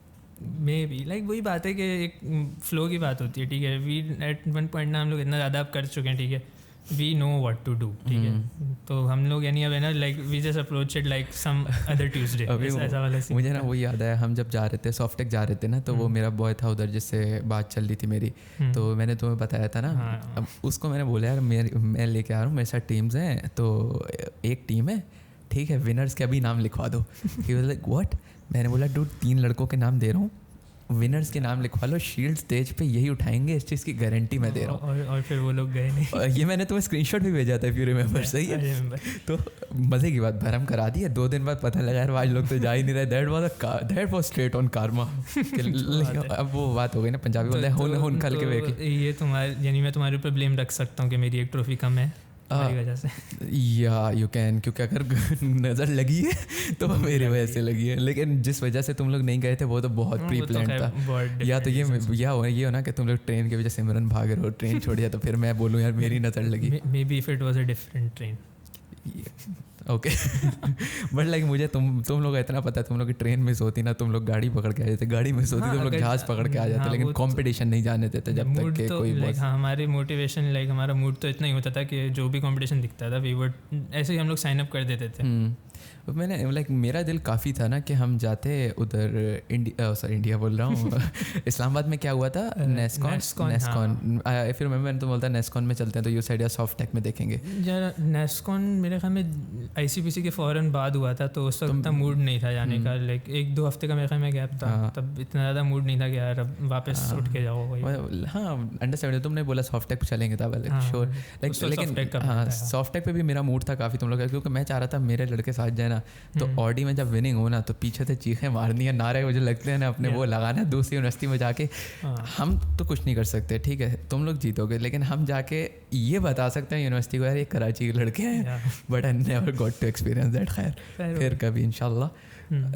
Maybe like वही बात है कि एक फ्लो की बात होती है, ठीक है। वी एट वन पॉइंट ना हम लोग इतना ज़्यादा अब कर चुके हैं, ठीक है, we know what to do, ठीक है. तो हम लोग यानी अब है ना like we just approach it like some other Tuesday. ऐसा वाला सीन. मुझे ना वो याद आया, हम जब जा रहे थे सॉफ्टेक जा रहे थे ना, तो वो मेरा बॉय था उधर जिससे बात चल रही थी मेरी, तो मैंने तुम्हें बताया था ना. अब उसको मैंने बोला यार मैं लेके आ रहा हूँ, मेरे साथ टीम्स हैं, तो एक टीम है ठीक है, विनर्स के अभी नाम लिखवा दो. He was like what. मैंने बोला डूड 3 लड़कों के नाम दे रहा हूँ, विनर्स के नाम लिखवा लो, शील्ड स्टेज पे यही उठाएंगे, इस चीज़ की गारंटी मैं दे रहा हूँ. और फिर वो लोग गए नहीं. ये मैंने तुम्हें स्क्रीनशॉट भी भेजा था इफ यू रिमेंबर. सही है. तो मज़े की बात भरम करा दी है. 2 दिन बाद पता लगा यार आज लोग तो जा ही नहीं रहे. That was straight on Karma. अब वो बात हो गई ना, पंजाबी बोलते हैं हुन खल के वेखी. ये तुम्हारे यानी मैं तुम्हारे ऊपर ब्लेम रख सकता हूँ कि मेरी एक ट्रॉफी कम है वजह से. या यू कैन, क्योंकि अगर नज़र लगी है तो मेरी वजह से लगी है, लेकिन जिस वजह से तुम लोग नहीं गए थे वो तो बहुत प्री प्लान था. या तो ये हो ना कि तुम लोग ट्रेन के वजह से सिमरन भाग रहे हो, ट्रेन छोड़ दिया, तो फिर मैं बोलूँ यार मेरी नज़र लगी. May be if it was a different train. Okay. But like मुझे तुम लोग इतना पता है, तुम लोग की ट्रेन मिस होती ना, तुम लोग गाड़ी पकड़ के आ जाते, गाड़ी मिस होती तुम लोग जहाज पकड़ के आ जाते. लेकिन कंपटीशन नहीं जाने देते जब तक कि कोई लाइक हमारे मोटिवेशन लाइक हमारा मूड तो इतना ही होता था कि जो भी कंपटीशन दिखता था वी वुड ऐसे ही हम लोग साइन अप कर देते थे. मैंने लाइक मेरा दिल काफ़ी था ना कि हम जाते उधर इंडिया बोल रहा हूँ इस्लामाबाद में क्या हुआ था, नेस्कॉन. फिर मैं तो बोलता नेस्कॉन में चलते हैं, तो यू साइड या सॉफ्टेक में देखेंगे. यार नेस्कॉन मेरे ख्याल में ICPC के फ़ौरन बाद हुआ था, तो उस वक्त इतना मूड नहीं था जाने का. लाइक 1-2 हफ्ते का मेरे ख्याल में गैप था. तब इतना ज़्यादा मूड नहीं था कि यार अब वापस उठ के जाओ. हाँ अंडरस्टैंड. तुमने बोला सॉफ्टेक चलेंगे था पहले, श्योर. लेकिन हाँ सॉफ्टेक पे भी मेरा मूड था काफ़ी तुम लोग का, क्योंकि मैं चाह रहा था मेरे लड़के साथ जाए ना, तो ऑडी में जब विनिंग हो ना, तो पीछे से चीखें मारनी है, नारे मुझे लगते हैं ना अपने वो लगाना दूसरी यूनिवर्सिटी में जाके. हम तो कुछ नहीं कर सकते, ठीक है तुम लोग जीतोगे, लेकिन हम जाके ये बता सकते हैं यूनिवर्सिटी को यार ये कराची के लड़के हैं. But I never got to experience that. खैर फिर कभी इंशाल्लाह.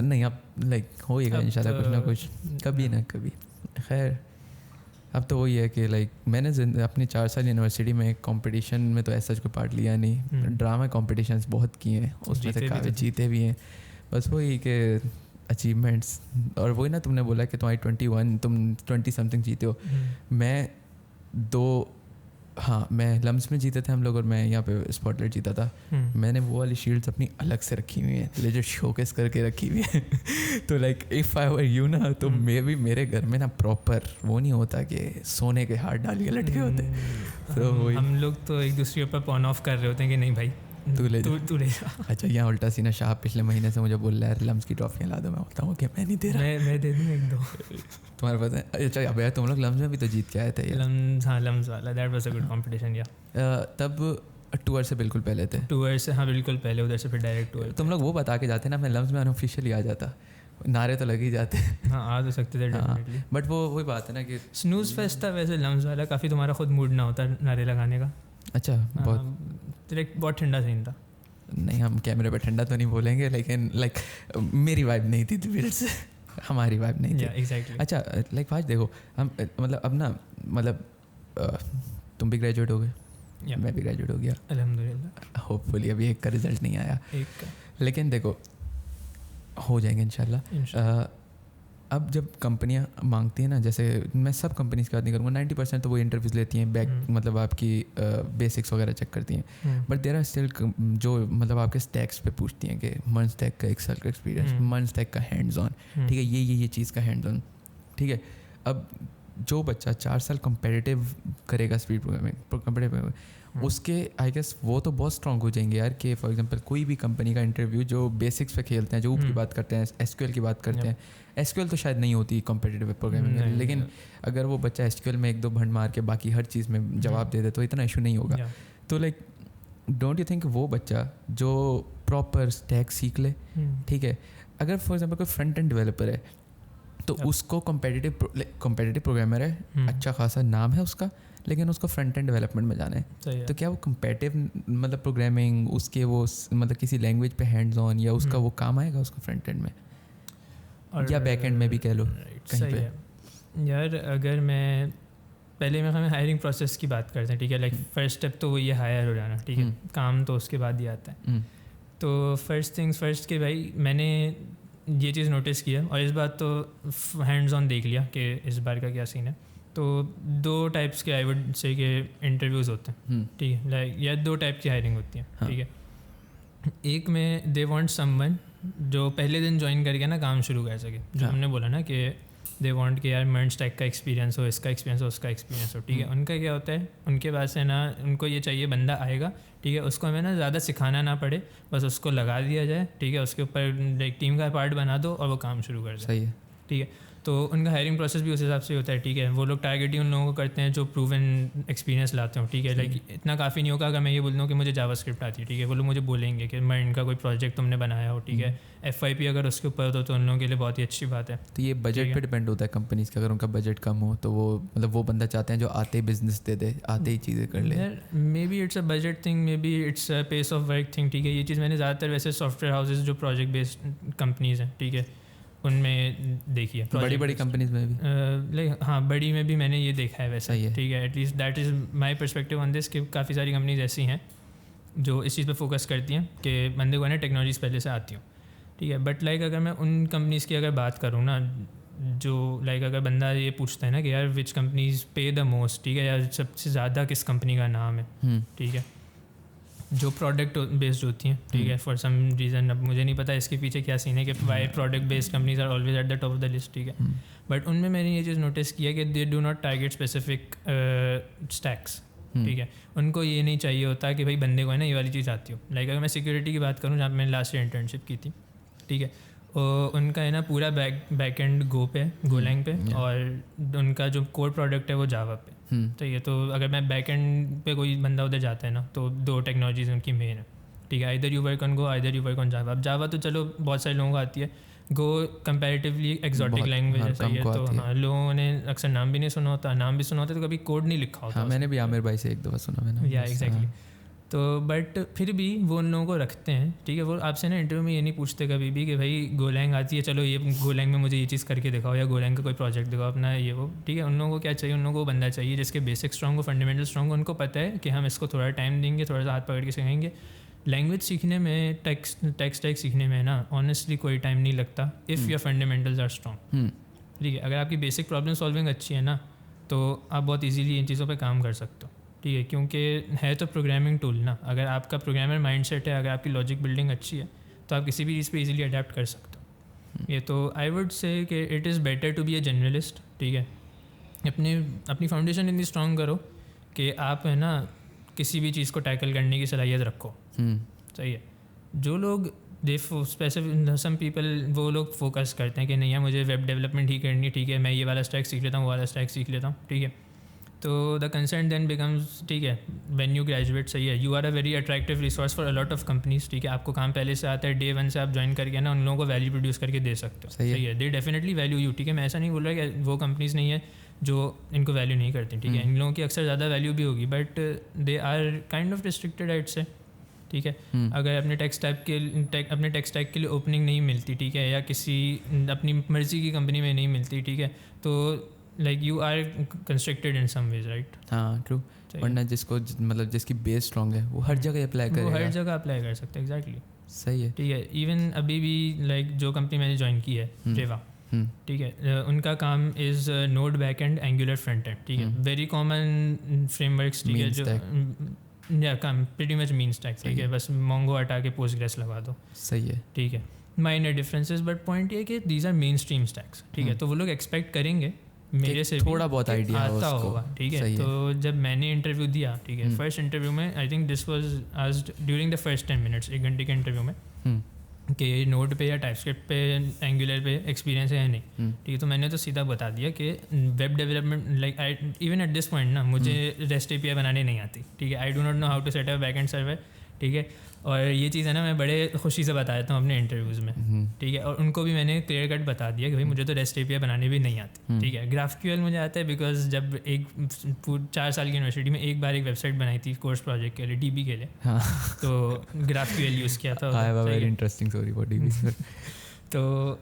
नहीं अब लाइक होएगा इंशाल्लाह कुछ ना कुछ, कभी ना कभी. खैर अब तो वही है कि लाइक मैंने अपनी 4 साल यूनिवर्सिटी में कंपटीशन में तो ऐसा कोई पार्ट लिया नहीं. ड्रामा कंपटीशंस बहुत किए हैं, उसमें से काफ़ी जीते भी हैं. बस वही कि अचीवमेंट्स. और वही ना तुमने बोला कि तुम्हारी 21 तुम 20 समथिंग जीते हो. मैं लम्स में जीते थे हम लोग, और मैं यहाँ पे स्पॉटलाइट जीता था. मैंने वो वाली शील्ड्स अपनी अलग से रखी हुई हैं, लेजेंड शोकेस करके रखी हुई है. तो like if I were you ना, तो भी मेरे घर में ना प्रॉपर वो नहीं होता कि सोने के हाथ डाल के लटके होते. तो हम लोग तो एक दूसरे ऊपर पॉन ऑफ कर रहे होते हैं कि नहीं भाई तू ले जा. अच्छा यहाँ उल्टा सीना शाह पिछले महीने से मुझे बोल रहा है लम्स की ट्रॉफियाँ ला दो. मैं बोलता हूँ कि मैं नहीं दे रहा. मैं दे दूँ 1-2. तुम्हारे पास है? अच्छा अब यार तुम लोग लम्स में भी तो जीत के आए थे. लम्स वाला that was a good competition. या तब टूर से बिल्कुल पहले थे. टूर से हाँ बिल्कुल पहले, उधर से फिर डायरेक्ट टूर. तुम लोग वो बता के जाते ना, मैं लम्स में अनऑफिशियली आ जाता. नारे तो लग ही जाते. हाँ आ तो सकते थे डेफिनेटली. बट वो वही बात है ना कि स्नूज़ फेस्ट था वैसे लम्स वाला. काफ़ी तुम्हारा खुद मूड ना होता नारे लगाने का. अच्छा बहुत ठंडा सीन था. नहीं हम कैमरे पे ठंडा तो नहीं बोलेंगे, लेकिन लाइक मेरी वाइब नहीं थी दिल से. हमारी वाइब नहीं थी. एग्जैक्टली. अच्छा लाइक आज देखो हम मतलब अब ना मतलब तुम भी ग्रेजुएट हो गए, मैं भी ग्रेजुएट हो गया अल्हम्दुलिल्लाह. होपफुली अभी एक का रिजल्ट नहीं आया, लेकिन देखो हो जाएंगे इंशाल्लाह. अब जब कंपनियां मांगती हैं ना, जैसे मैं सब कंपनीज की बात नहीं करूँगा, 90% तो वो इंटरव्यूज़ लेती हैं बैक मतलब आपकी बेसिक्स वगैरह चेक करती हैं. बट देयर आर स्टिल जो मतलब आपके स्टैक्स पे पूछती हैं कि मन स्टैक का एक्सेल का एक्सपीरियंस, मन स्टैक का हैंड्स ऑन, ठीक है ये चीज़ का हैंड्स ऑन, ठीक है. अब जो बच्चा 4 साल कंपेटिटिव करेगा स्पीड कंपेटिटिव, उसके आई गेस वो तो बहुत स्ट्रॉन्ग हो जाएंगे यार. कि फॉर एग्जांपल कोई भी कंपनी का इंटरव्यू जो बेसिक्स पे खेलते हैं, जो ऊपर की बात करते हैं, SQL की बात करते हैं. SQL तो शायद नहीं होती कॉम्पिटिटिव प्रोग्रामिंग में, लेकिन अगर वो बच्चा SQL में 1-2 भंड मार के बाकी हर चीज़ में जवाब दे दे तो इतना इशू नहीं होगा. तो लाइक डोंट यू थिंक वो बच्चा जो प्रॉपर स्टैक सीख ले, ठीक है, अगर फॉर एग्जांपल कोई फ्रंट एंड डेवलपर है तो उसको कॉम्पिटिटिव प्रोग्रामर है, अच्छा खासा नाम है उसका, लेकिन उसको फ्रंट एंड डेवलपमेंट में जाना है. तो क्या वो कम्पेटिव मतलब प्रोग्रामिंग उसके वो मतलब किसी लैंग्वेज पे हैंड्स ऑन या उसका वो काम आएगा उसको फ्रंट एंड में, या बैक एंड में भी कह लो कहीं पे. यार अगर मैं पहले मैं हायरिंग प्रोसेस की बात करते हैं, ठीक है. लाइक फर्स्ट स्टेप तो वो ये हायर हो जाना, ठीक है. काम तो उसके बाद ही आता है. तो फर्स्ट थिंग्स फर्स्ट कि भाई मैंने ये चीज़ नोटिस किया, और इस बार तो हैंड्स ऑन देख लिया कि इस बार का क्या सीन है. तो 2 टाइप्स के आई वुड से के इंटरव्यूज़ होते हैं, ठीक है, लाइक या 2 टाइप की हायरिंग होती है, ठीक है। एक में दे वांट समवन जो पहले दिन ज्वाइन करके ना काम शुरू कर सके, जो हमने बोला ना कि दे वांट कि यार MERN स्टैक का एक्सपीरियंस हो, इसका एक्सपीरियंस हो, उसका एक्सपीरियंस हो, ठीक है। उनका क्या होता है, उनके पास है ना, उनको ये चाहिए बंदा आएगा, ठीक है, उसको हमें ना ज़्यादा सिखाना ना पड़े, बस उसको लगा दिया जाए, ठीक है, उसके ऊपर एक टीम का पार्ट बना दो और वो काम शुरू कर जाए, सही है, ठीक है। तो उनका हायरिंग प्रोसेस भी उस हिसाब से होता है, ठीक है। वो लोग टारगेट ही उन लोगों को करते हैं जो प्रूवन एक्सपीरियंस लाते हो, ठीक है। लाइक इतना काफ़ी नहीं होगा अगर मैं ये बोल दूँ कि मुझे जावास्क्रिप्ट आती है, ठीक है, वो लोग मुझे बोलेंगे कि मैं इनका कोई प्रोजेक्ट तुमने बनाया हो, ठीक है। FYP अगर उसके ऊपर हो तो उन लोगों के लिए बहुत ही अच्छी बात है। तो ये बजट पे डिपेंड होता है कंपनीज का, अगर उनका बजट कम हो तो वो मतलब वो बंदा चाहते हैं जो आते ही बिजनेस दे दे, आते ही चीज़ें कर ले। Maybe it's a budget thing, maybe it's a pace of work thing, ठीक है। ये चीज़ मैंने ज़्यादातर वैसे सॉफ्टवेयर हाउसेज जो प्रोजेक्ट बेस्ड कंपनीज हैं, ठीक है, उनमें देखी है। बड़ी बड़ी कंपनीज में भी लाइक हाँ, बड़ी में भी मैंने ये देखा है वैसे, सही है, ठीक है। At least that is my perspective on this कि काफ़ी सारी कंपनीज ऐसी हैं जो इस चीज़ पे फोकस करती हैं कि बंदे को ना टेक्नोलॉजीज पहले से आती हूँ, ठीक है। बट लाइक अगर मैं उन कंपनीज़ की अगर बात करूँ ना, जो लाइक अगर बंदा ये पूछता है ना कि यार विच कंपनीज पे द मोस्ट, ठीक है, यार सबसे ज़्यादा किस कंपनी का नाम है, ठीक है, जो प्रोडक्ट बेस्ड होती हैं, ठीक है। फॉर सम रीज़न, अब मुझे नहीं पता इसके पीछे क्या सीन है कि why product based companies are always at the top of the list, ठीक है। बट उनमें मैंने ये चीज़ नोटिस किया कि they do not target specific stacks, ठीक है। उनको ये नहीं चाहिए होता कि भाई बंदे को है ना ये वाली चीज़ आती हो। लाइक अगर मैं सिक्योरिटी की बात करूँ, जहाँ मैंने लास्ट ईयर इंटर्नशिप की थी, ठीक है, उनका है ना पूरा बैक एंड गो पे, गोलैंग पे, और उनका जो कोर प्रोडक्ट है वो जावा पे, तो ये तो अगर मैं बैक एंड पे कोई बंदा उधर जाता है ना, तो 2 टेक्नोलॉजीज उनकी मेन है, ठीक है। Either you work on go, either you work on Java. अब जावा तो चलो बहुत सारे लोगों को आती है, गो कंपैरेटिवली एक्जॉटिक लैंग्वेज है, सही है। तो हाँ, लोगों ने अक्सर नाम भी नहीं सुना होता, नाम भी सुना होता तो कभी कोड नहीं लिखा होता। हाँ, मैंने भी आमिर भाई से एक दफ़ा सुना मैंने, या एग्जैक्टली। तो बट फिर भी वो उन लोगों को रखते हैं, ठीक है। वो आपसे ना इंटरव्यू में ये नहीं पूछते कभी भी कि भाई गोलैंग आती है, चलो ये गोलैंग में मुझे ये चीज़ करके दिखाओ, या गोलैंग का कोई प्रोजेक्ट दिखाओ अपना, ये वो, ठीक है। उन लोगों को क्या चाहिए, उन लोगों को बंदा चाहिए जिसके बेसिक स्ट्रॉन्ग हो, फंडामेंटल स्ट्रॉन्ग हो। उनको पता है कि हम इसको थोड़ा टाइम देंगे, थोड़ा सा हाथ पकड़ के सिखाएंगे। लैंग्वेज सीखने में, टेक्स्ट सीखने में ना ऑनेस्टली कोई टाइम नहीं लगता if your fundamentals are strong, ठीक है। अगर आपकी बेसिक प्रॉब्लम सॉल्विंग अच्छी है ना, तो आप बहुत ईजीली इन चीज़ों पर काम कर सकते हो, ठीक है। क्योंकि है तो प्रोग्रामिंग टूल ना, अगर आपका प्रोग्रामर माइंडसेट है, अगर आपकी लॉजिक बिल्डिंग अच्छी है, तो आप किसी भी चीज़ पे इजीली अडेप्ट कर सकते हो। ये तो आई वुड से कि it is better to be a generalist, ठीक है। अपनी फाउंडेशन इतनी स्ट्रॉन्ग करो कि आप है ना किसी भी चीज़ को टैकल करने की सलाहियत रखो, सही है। जो लोग दे स्पेसिफिक सम पीपल, वो लोग फोकस करते हैं कि नहीं यार मुझे वेब डेवलपमेंट ही करनी है, ठीक है, मैं ये वाला स्टैक सीख लेता हूँ, वो वाला स्टैक सीख लेता हूँ, ठीक है। तो द कंसर्न देन बिकम्स, ठीक है, व्हेन यू ग्रेजुएट, सही है, you are a very attractive resource for a lot of companies, ठीक है। आपको काम पहले से आता है, डे 1 से आप ज्वाइन करके ना उन लोगों को वैल्यू प्रोड्यूस करके दे सकते हो, सही है। दे डेफिनेटली वैल्यू यू, ठीक है। मैं ऐसा नहीं बोल रहा कि वो कंपनीज नहीं है जो इनको वैल्यू नहीं करती, ठीक है। इन लोगों की अक्सर ज़्यादा वैल्यू भी होगी, but they are kind of restricted at say, ठीक है। अगर अपने टेक स्टैक के लिए ओपनिंग नहीं मिलती, ठीक है, या किसी अपनी मर्जी की कंपनी में नहीं मिलती, ठीक है, तो like you are constructed in some ways, right. हाँ, ट्रू। वरना जिसको मतलब जिसकी बेस स्ट्रॉन्ग है वो हर जगह अप्लाई करेगा, वो हर जगह अप्लाई कर सकते हैं, एग्जैक्टली, सही है, ठीक है। इवन अभी भी लाइक जो कंपनी मैंने ज्वाइन की है, रेवा, ठीक है, उनका काम is node back and, angular front end, ठीक है, वेरी कॉमन फ्रेमवर्क्स, ठीक है, जो या काम प्रीटी मच मीन स्टैक, ठीक है। बस मोंगो हटा के पोस्टग्रेस लगा दो, सही है, ठीक है। माइनर डिफरेंसेस, बट पॉइंट ये है कि these are mainstream stacks, ठीक है। तो वो लोग एक्सपेक्ट करेंगे मेरे से थोड़ा बहुत आइडिया आता होगा, ठीक है। तो जब मैंने इंटरव्यू दिया, ठीक है, फर्स्ट इंटरव्यू में I think this was asked during the first 10 minutes, 1 घंटे के इंटरव्यू में, कि नोड पे या टाइपस्क्रिप्ट पे, एंगुलर पे एक्सपीरियंस है या नहीं, ठीक है। तो मैंने तो सीधा बता दिया कि web development, like even at this point ना मुझे रेस्ट एपीआई बनाने नहीं आती, ठीक है। I do not know how to set up back end server, ठीक है। और ये चीज़ है ना मैं बड़े खुशी से बता देता हूँ अपने इंटरव्यूज़ में, ठीक है। और उनको भी मैंने क्लियर कट बता दिया कि भाई मुझे तो रेस्ट एपीआई बनाने भी नहीं आती, ठीक है। ग्राफक्यूएल मुझे आता है बिकॉज जब 4 साल की यूनिवर्सिटी में एक बार एक वेबसाइट बनाई थी कोर्स प्रोजेक्ट के लिए, डीबी के लिए, तो ग्राफक्यूएल यूज़ किया था। I have a very interesting story about DB. तो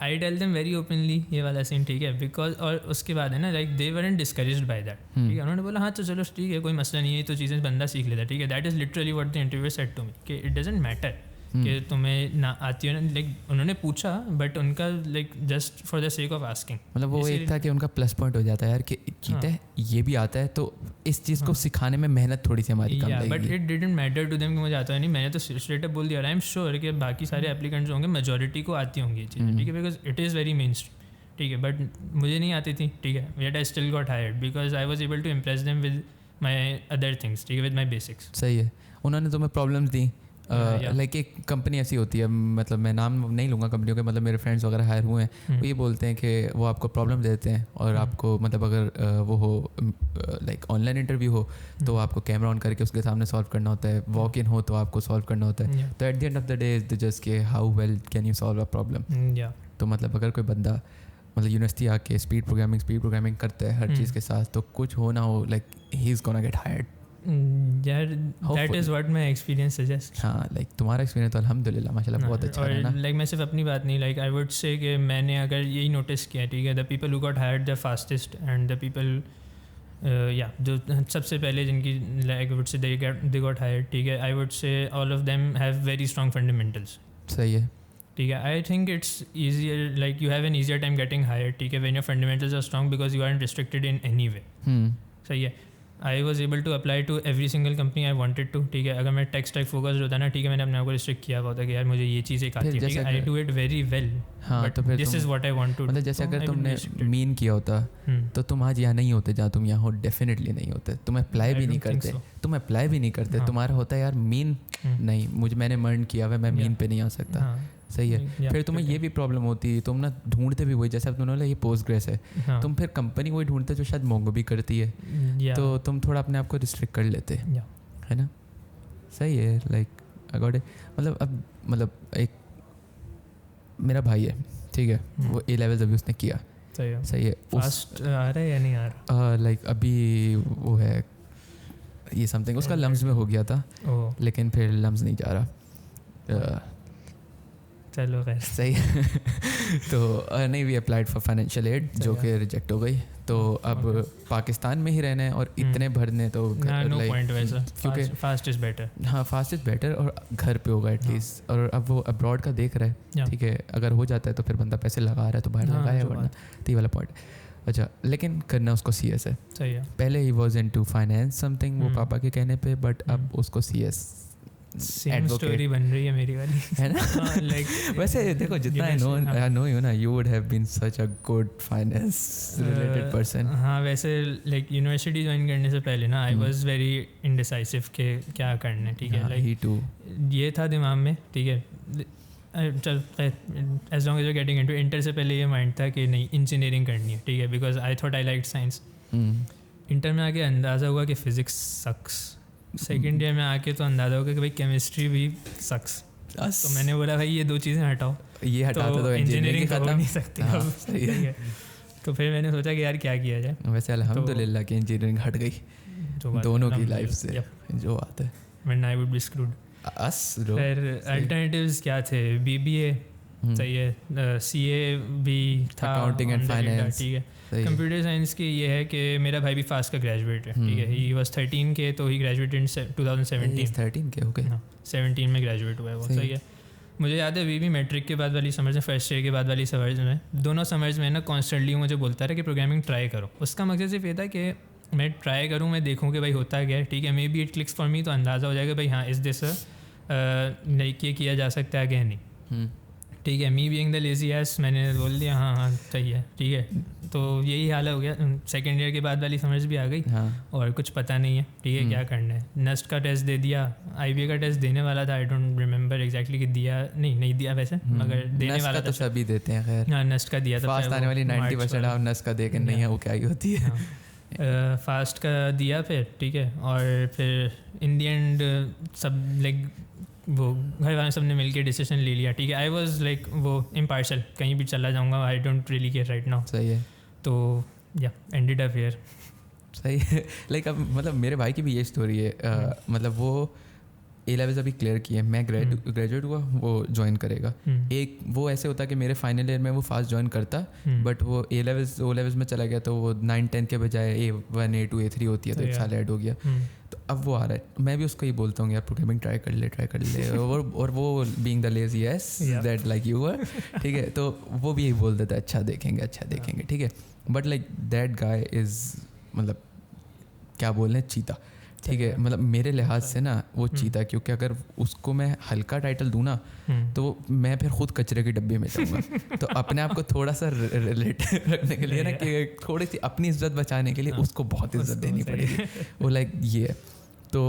I tell them very openly ये वाला सीन, ठीक है, बिकॉज और उसके बाद है ना like they weren't discouraged by that, ठीक है। उन्होंने बोला हाँ तो चलो ठीक है, कोई मसला नहीं है, तो चीज़ें बंदा सीख लेता, ठीक है। That is literally what the interviewer said to me कि इट डजंट मैटर कि तुम्हें ना आती हो ना, लाइक उन्होंने पूछा बट उनका like just for the sake of asking, मतलब वो एक था कि उनका प्लस पॉइंट हो जाता है यार कि ठीक है ये भी आता है तो इस चीज़ को सिखाने में मेहनत थोड़ी सी हमारी कम लगेगी। But it didn't matter to them कि मुझे आता है नहीं, मैंने तो स्ट्रेट अप बोल दिया। आई एम श्योर कि बाकी सारे एप्लीकेंट्स होंगे मेजोरिटी को आती होंगी ये चीज़ें, ठीक है, because it is very mainstream, ठीक है, बट मुझे नहीं आती थी, ठीक है, yet I still got hired because I was able to impress them with my other things, ठीक है, विद माय बेसिक्स। सही है, उन्होंने तुम्हें प्रॉब्लम्स दी। लाइक एक कंपनी ऐसी होती है, मतलब मैं नाम नहीं लूँगा कंपनियों के, मतलब मेरे फ्रेंड्स वगैरह हायर हुए हैं, वो ये बोलते हैं कि वो आपको प्रॉब्लम देते हैं और आपको मतलब अगर वो हो लाइक ऑनलाइन इंटरव्यू हो तो आपको कैमरा ऑन करके उसके सामने सॉल्व करना होता है, वॉक इन हो तो आपको सॉल्व करना होता है। तो at the end of the day is just के how well can you solve a problem. तो मतलब अगर कोई बंदा मतलब यूनिवर्सिटी आके स्पीड प्रोग्रामिंग करता है हर चीज़ के साथ, तो कुछ हो ना हो like he is gonna get hired. यार that is what my experience suggest. हाँ, लाइक तुम्हारा एक्सपीरियंस तो अल्हम्दुलिल्लाह माशाल्लाह बहुत अच्छा है ना। लाइक मैं सिर्फ अपनी बात नहीं, लाइक आई वुड से कि मैंने अगर यही नोटिस किया, ठीक है, the people who got hired the fastest and the people या जो सबसे पहले जिनकी लाइक आई वुड से दे गॉट हायर्ड, ठीक है, I would say all of them have very strong fundamentals. सही है, ठीक है, I think it's easier, like you have an easier time getting hired, ठीक है, when your fundamentals are strong because you are restricted in any way. सही है, I was able to apply to every single company I wanted to, ठीक है, अगर मैं टेक स्टैक फोकस्ड होता ना, ठीक है, मैंने अपने आप को रिस्ट्रिक्ट किया हुआ था कि यार मुझे ये चीज़ एक आती है, ठीक है, I do it very well, हाँ, तो फिर this is what I want to. मतलब जैसे अगर तुमने मीन किया होता तो तुम आज यहाँ नहीं होते जहाँ तुम यहाँ हो, डेफिनेटली नहीं होते। तुम अप्लाई भी नहीं करते, तुम्हारा होता है यार मीन नहीं, मैंने मर्न किया हुआ, मैं मीन पे नहीं आ सकता। सही है, फिर तुम्हें ये भी प्रॉब्लम होती है, तुम ना ढूंढते भी वही, जैसे अब तुमने ये पोस्टग्रेस है, तुम फिर कंपनी वही ढूंढते जो शायद मोंगो भी करती है, तो तुम थोड़ा अपने आप को रिस्ट्रिक्ट कर लेते, है ना। सही है, लाइक अगॉर्ड मतलब अब मतलब एक मेरा भाई है, ठीक है, वो A-levels अभी उसने किया, सही है, फास्ट आ रहा है या नहीं आ रहा, लाइक अभी वो है ये समथिंग उसका लम्स में हो गया था, लेकिन फिर लम्स नहीं जा रहा, चलो खैर सही है। तो नहीं, we applied for financial aid जो कि रिजेक्ट हो गई, तो अब पाकिस्तान में ही रहना है और इतने भरने तो क्योंकि फास्ट इज़ बेटर, हाँ फास्ट इज़ बेटर, और घर पे होगा एटलीस्ट, और अब वो अब्रॉड का देख रहा है, ठीक है, अगर हो जाता है तो फिर बंदा पैसे लगा रहा है तो बाहर लगाया, वरना तो ये वाला पॉइंट। अच्छा, लेकिन करना उसको CS है, सही है, पहले ही was into finance something वो पापा के कहने पे, बट अब उसको CS सेम स्टोरी बन रही है मेरी वाली, है ना। लाइक वैसे देखो जितना आई नो यू ना, you would have been such a good finance related person. हाँ, वैसे लाइक यूनिवर्सिटी ज्वाइन करने से पहले ना आई वाज वेरी इनडिसाइसिव के क्या करना है, ठीक है, लाइक ही टू ये था दिमाग में, ठीक है, चल as long as you getting into inter से पहले ये माइंड था कि नहीं इंजीनियरिंग करनी है, ठीक है, because I thought I like science. Inter में आके अंदाज़ा हुआ कि फिजिक्स सक्स, सेकेंड ईयर में आके तो अंदाज़ा होगा कि भाई केमिस्ट्री भी सक्स, तो मैंने बोला भाई ये दो चीज़ें हटाओ, ये हटाते तो इंजीनियरिंग हो नहीं सकती। सही है, तो फिर मैंने सोचा कि यार क्या किया जाए। वैसे अल्हम्दुलिल्लाह कि इंजीनियरिंग हट गई दोनों की लाइफ से, जो आता है, वरना आई वुड बी स्क्रूड। फिर अल्टरनेटिव्स क्या थे, BBA सही है, CA भी था, अकाउंटिंग एंड फाइनेंस, ठीक है। कंप्यूटर साइंस की ये है कि मेरा भाई भी फास्ट का ग्रेजुएट है, ठीक है, ही वाज 13 के, तो ही ग्रेजुएट इन 2017, 13 के हो गए, 17 में ग्रेजुएट हुआ है वो, सही है। मुझे याद है भी मैट्रिक के बाद वाली समर्स में, फर्स्ट ईयर के बाद वाली समर्स में, दोनों समर्स में ना कॉन्स्टेंटली मुझे बोलता रहा कि प्रोग्रामिंग ट्राई करो। उसका मकसद सिर्फ ये था कि मैं ट्राई करूँ, मैं देखूँ कि भाई होता क्या है, ठीक है, maybe it clicks for me, तो अंदाज़ा हो जाएगा भाई हाँ इस दिस नहीं किया जा सकता है क्या नहीं, ठीक है। Me being the lazy S, मैंने बोल दिया हाँ सही है, ठीक है, तो यही हाल हो गया। सेकेंड ईयर के बाद वाली समझ भी आ गई, और कुछ पता नहीं है, ठीक है, क्या करना है। नस्ट का टेस्ट दे दिया, IBA का टेस्ट देने वाला था, आई डोंट रिमेंबर एग्जैक्टली कि दिया नहीं दिया वैसे, मगर देने वाला था, तो सभी देते हैं खैर। हाँ, नस्ट का दिया था, फास्ट आने वाली 90% आप नस्ट का दे के नहीं है, वो क्या ही होती है। फास्ट का दिया फिर, ठीक है, और फिर इन दी एंड सब लाइक वो घर वाले सब ने मिल के डिसीजन ले लिया, ठीक है। आई वॉज लाइक वो इम्पार्शल, कहीं भी चला जाऊँगा, I don't really care right now, सही है। तो या एंडेड अप हियर, सही है। लाइक अब मतलब मेरे भाई की भी ये स्टोरी है, मतलब वो ए लेवल्स अभी क्लियर किए, मैं ग्रेजुएट हुआ, वो ज्वाइन करेगा। एक वो ऐसे होता कि मेरे फाइनल ईयर में वो फास्ट ज्वाइन करता, बट वो ए लेवल्स ओ लेवल्स में चला गया तो वो 9-10 के बजाय A1 A2 A3 होती है, तो एक साल ऐड हो गया। तो अब वो आ रहा है, मैं भी उसको ही बोलता हूँ यार प्रोग्रामिंग ट्राई कर ले और वो being the lazy yes that like you are, ठीक है, तो वो भी यही बोल देता है अच्छा देखेंगे, ठीक है। But like that guy is मतलब क्या बोल रहे हैं, चीता, ठीक है। मतलब मेरे लिहाज से ना वो चीता, क्योंकि अगर उसको मैं हल्का टाइटल दूँ ना तो मैं फिर खुद कचरे के डब्बे में जाऊँगा। तो अपने आप को थोड़ा सा रिलेट रखने के लिए ना, कि थोड़ी सी अपनी इज्जत बचाने के लिए उसको बहुत इज्जत देनी पड़ेगी, वो लाइक ये है। तो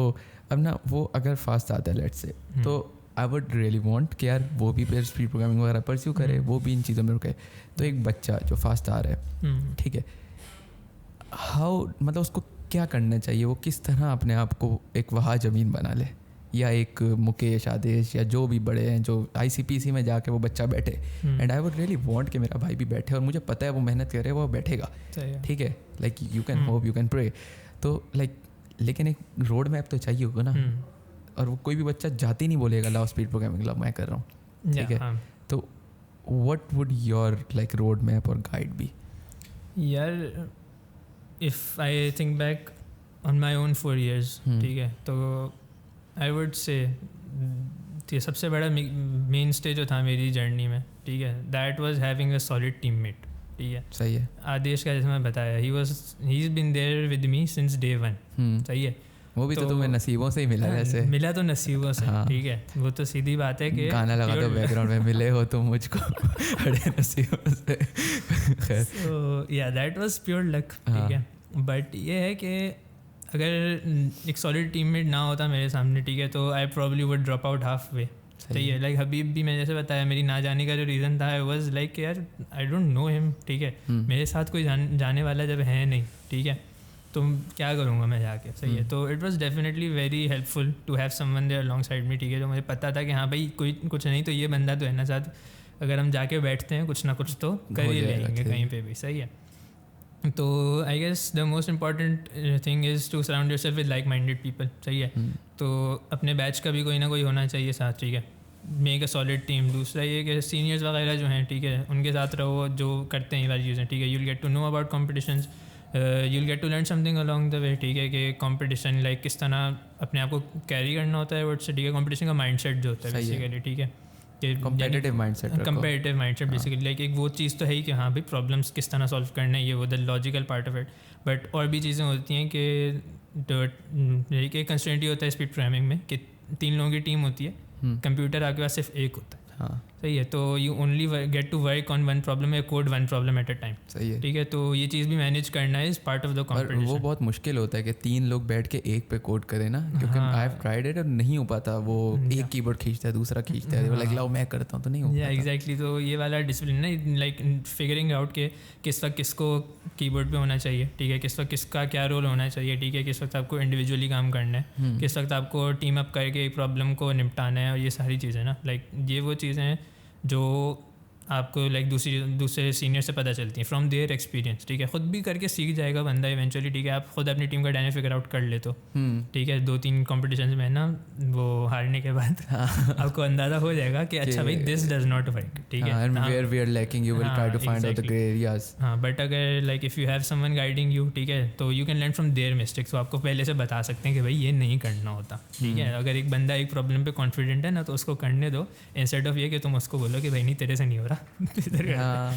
अब ना वो अगर फास्ट आता है लेट्स से, तो आई वुड रियली वांट कि यार वो भी फिर स्पीड प्रोग्रामिंग वगैरह परस्यू करे, वो भी इन चीज़ों में रुके। तो एक बच्चा जो फास्ट आ रहा है, ठीक है, हाउ मतलब उसको क्या करना चाहिए, वो किस तरह अपने आप को एक वहाँ ज़मीन बना ले, या एक मुकेश आदेश या जो भी बड़े हैं जो ICPC में जाके वो बच्चा बैठे। And I would really want कि मेरा भाई भी बैठे, और मुझे पता है वो मेहनत करे, वो बैठेगा, ठीक है, like you can hope, you can pray. तो लाइक लेकिन एक रोड मैप तो चाहिए होगा ना, और वो कोई भी बच्चा जाती नहीं बोलेगा लाओ स्पीड प्रोग्रामिंग लाओ मैं कर रहा हूँ, ठीक है। तो what would your like road map और गाइड बी? यार if I think back on my own 4 years, ठीक है, तो आई वुड से ये सबसे बड़ा मेन स्टेज जो था मेरी जर्नी में, ठीक है, that was having a solid teammate, ठीक है। सही है। आदेश का जैसे मैं बताया, he is been there with me since day 1, सही है। वो भी तो तुम्हें नसीबों से ही मिला, वैसे मिला तो नसीबों से, ठीक है, वो तो सीधी बात है कि गाना लगा दो बैकग्राउंड में, मिले हो तुम मुझको बड़े नसीबों से। सो या दैट वाज प्योर लक, ठीक है। बट ये है कि अगर एक सॉलिड टीममेट ना होता मेरे सामने, ठीक है, तो I probably would drop out half way, सही है। लाइक हबीब भी मैंने जैसे बताया, मेरी ना जाने का जो रीज़न था वाज लाइक यार आई डोंट नो हिम, ठीक है, मेरे साथ कोई जाने वाला जब है नहीं, ठीक है, तो क्या करूँगा मैं जाके, सही है। तो it was definitely very helpful to have someone there alongside में, ठीक है, जो मुझे पता था कि हाँ भाई कोई कुछ नहीं तो ये बंदा तो है ना साथ, अगर हम जाके बैठते हैं कुछ ना कुछ तो कर ही लेंगे कहीं पे भी, सही है। तो I guess the most important thing is to surround yourself with like minded people, सही है। तो अपने बैच का भी कोई ना कोई होना चाहिए साथ, ठीक है, मेक अ सॉलिड टीम। दूसरा ये कि सीनियर्स वगैरह जो हैं, ठीक है, उनके साथ रहो जो करते हैं ये वाली चीज़ें, ठीक है। You'll get to know about competitions, you'll get to learn something along the way, ठीक है, कि कॉम्पिटिशन लाइक किस तरह अपने आप को कैरी करना होता है वर्ड से, ठीक है। कॉम्पिटिशन का माइंडसेट जो होता है बेसिकली, ठीक है, कंपेटिटिव माइंडसेट बेसिकली लाइक एक वो चीज़ तो है ही कि हाँ भाई प्रॉब्लम्स किस तरह सॉल्व करना है, ये वो the logical part of it. But और भी चीज़ें होती हैं कि कंस्ट्रेंट ही होता है स्पीड प्रोग्रामिंग में कि 3 लोगों की टीम होती है, कंप्यूटर आपके पास सिर्फ एक होता है, हाँ सही है। तो you only get to work on one problem या code one problem at a time, सही है, ठीक है। तो ये चीज़ भी मैनेज करना is part of the competition. वो बहुत मुश्किल होता है कि 3 लोग बैठ के एक पे कोड करें ना, क्योंकि आई हैव ट्राइड इट और नहीं हो पाता। वो एक कीबोर्ड खींचता है, दूसरा खींचता है, लाइक लाओ मैं करता हूँ, तो नहीं हो पाता। एग्जैक्टली। तो ये वाला डिसिप्लिन ना, लाइक फिगरिंग आउट के किस वक्त किसको कीबोर्ड पे होना चाहिए, ठीक है, किस वक्त किसका क्या रोल होना चाहिए, ठीक है, किस वक्त आपको इंडिविजुअली काम करना है, किस वक्त आपको टीम अप करके एक प्रॉब्लम को निपटाना है, और ये सारी चीज़ें ना, लाइक ये वो चीज़ें हैं जो आपको लाइक दूसरे सीनियर से पता चलती हैं फ्रॉम देयर एक्सपीरियंस, ठीक है। खुद भी करके सीख जाएगा बंदा इवेंचुअली, ठीक है। आप खुद अपनी टीम का डायनामिक फिगर आउट कर ले तो, ठीक है, 2-3 कॉम्पिटिशन में ना वो हारने के बाद आपको अंदाज़ा हो जाएगा कि अच्छा भाई दिस डज नॉट वर्क, ठीक है, and where we are lacking you will try to find out the grey areas. हाँ, बट अगर like if you have someone guiding you, ठीक है, तो you can learn from their mistakes. तो आपको पहले से बता सकते हैं कि भाई ये नहीं करना होता, ठीक है। अगर एक बंदा एक प्रॉब्लम पे कॉन्फिडेंट है ना, तो उसको करने दो, इंस्टेड ऑफ ये कि तुम उसको बोलो कि भाई नहीं तेरे से नहीं हो रहा। हाँ,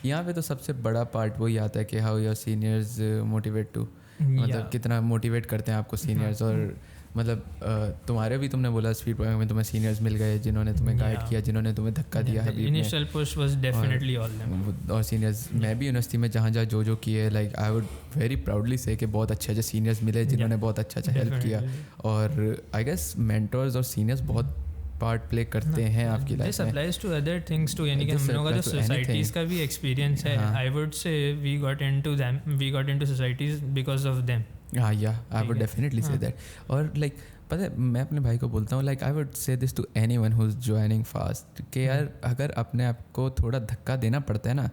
यहाँ पे तो सबसे बड़ा पार्ट वही आता है कि how your seniors motivate to, मतलब कितना मोटिवेट करते हैं आपको सीनियर्स। और मतलब तुम्हारे भी तुमने बोला स्पीड प्रोग्रामिंग में तुम्हें सीनियर्स मिल गए जिन्होंने तुम्हें गाइड किया, जिन्होंने तुम्हें धक्का दिया है। Initial push was definitely all them. और सीनियर्स मैं भी यूनिवर्सिटी में जहाँ जहाँ जो किए, like I would very proudly से कि बहुत अच्छे सीनियर्स मिले जिन्होंने बहुत अच्छा हेल्प किया। और आई गेस मेंटर्स और सीनियर्स बहुत पार्ट प्ले करते हैं आपकी लाइफ में। This applies to other things too, यानी कि हम लोगों का जो सोसाइटीज़ का भी एक्सपीरियंस है, I would say we got into societies because of them. हाँ, या I would definitely say that. और लाइक पता है मैं अपने भाई को बोलता हूँ, like I would say this to anyone who is joining fast, कि यार अगर अपने आप को थोड़ा धक्का देना पड़ता है ना,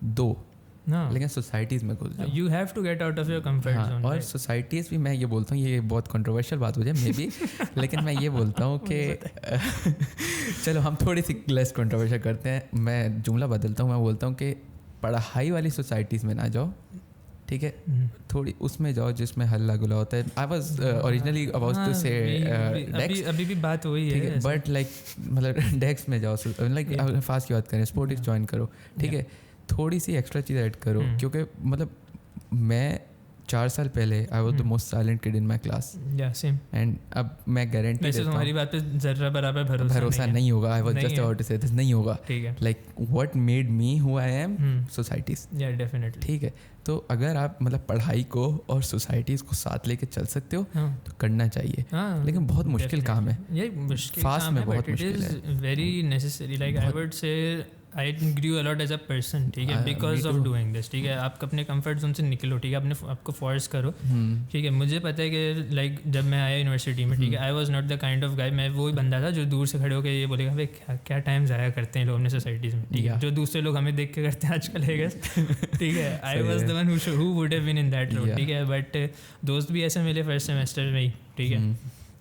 दो, हाँ, लेकिन सोसाइटीज़ में घुस जाओ। You have to get out of your comfort zone. और सोसाइटीज़ भी, मैं ये बोलता हूँ, ये बहुत कंट्रोवर्शियल बात हो जाए मे बी, लेकिन मैं ये बोलता हूँ कि चलो हम थोड़ी सी लेस कंट्रोवर्शियल करते हैं, मैं जुमला बदलता हूँ, मैं बोलता हूँ कि पढ़ाई वाली सोसाइटीज़ में ना जाओ, ठीक है, थोड़ी उसमें जाओ जिसमें हल्ला गुला होता है। I was originally about to say decks, अभी भी बात वही है, बट लाइक मतलब डेक्स में जाओ, लाइक फास्ट की बात करें, स्पोर्ट्स ज्वाइन करो, ठीक है, थोड़ी सी एक्स्ट्रा चीज़ ऐड करो, क्योंकि मतलब मैं 4 साल पहले आई was the most silent kid in my class, and अब मैं गारंटी देता हूँ तुम्हारी बात पे जर्रा बराबर भरोसा नहीं होगा, I was just about to say this, नहीं होगा, ठीक है, like what made me who I am, societies, definitely, ठीक है। तो अगर आप मतलब पढ़ाई को और सोसाइटीज़ को साथ लेके चल सकते हो तो करना चाहिए, लेकिन बहुत मुश्किल काम है, ये मुश्किल फास्ट में बहुत मुश्किल है, very necessary, like I would say I grew a lot as a person, ठीक है, बिकॉज ऑफ डूइंग दिस, ठीक है, आप अपने कंफर्ट जोन से निकलो, ठीक है, अपने आपको फोर्स करो, ठीक है। मुझे पता है कि लाइक जब मैं आया यूनिवर्सिटी में, ठीक है, I was not the kind of guy, मैं वही बंदा था जो दूर से खड़े होकर ये बोलेगा भाई क्या टाइम ज़ाया करते हैं लोग अपने सोसाइटीज़ में, ठीक है, जो दूसरे लोग हमें देख के करते हैं आजकल है, ठीक है। I was the one who would have been in that role, ठीक है, बट दोस्त भी ऐसे मिले फर्स्ट सेमेस्टर में ही, ठीक है,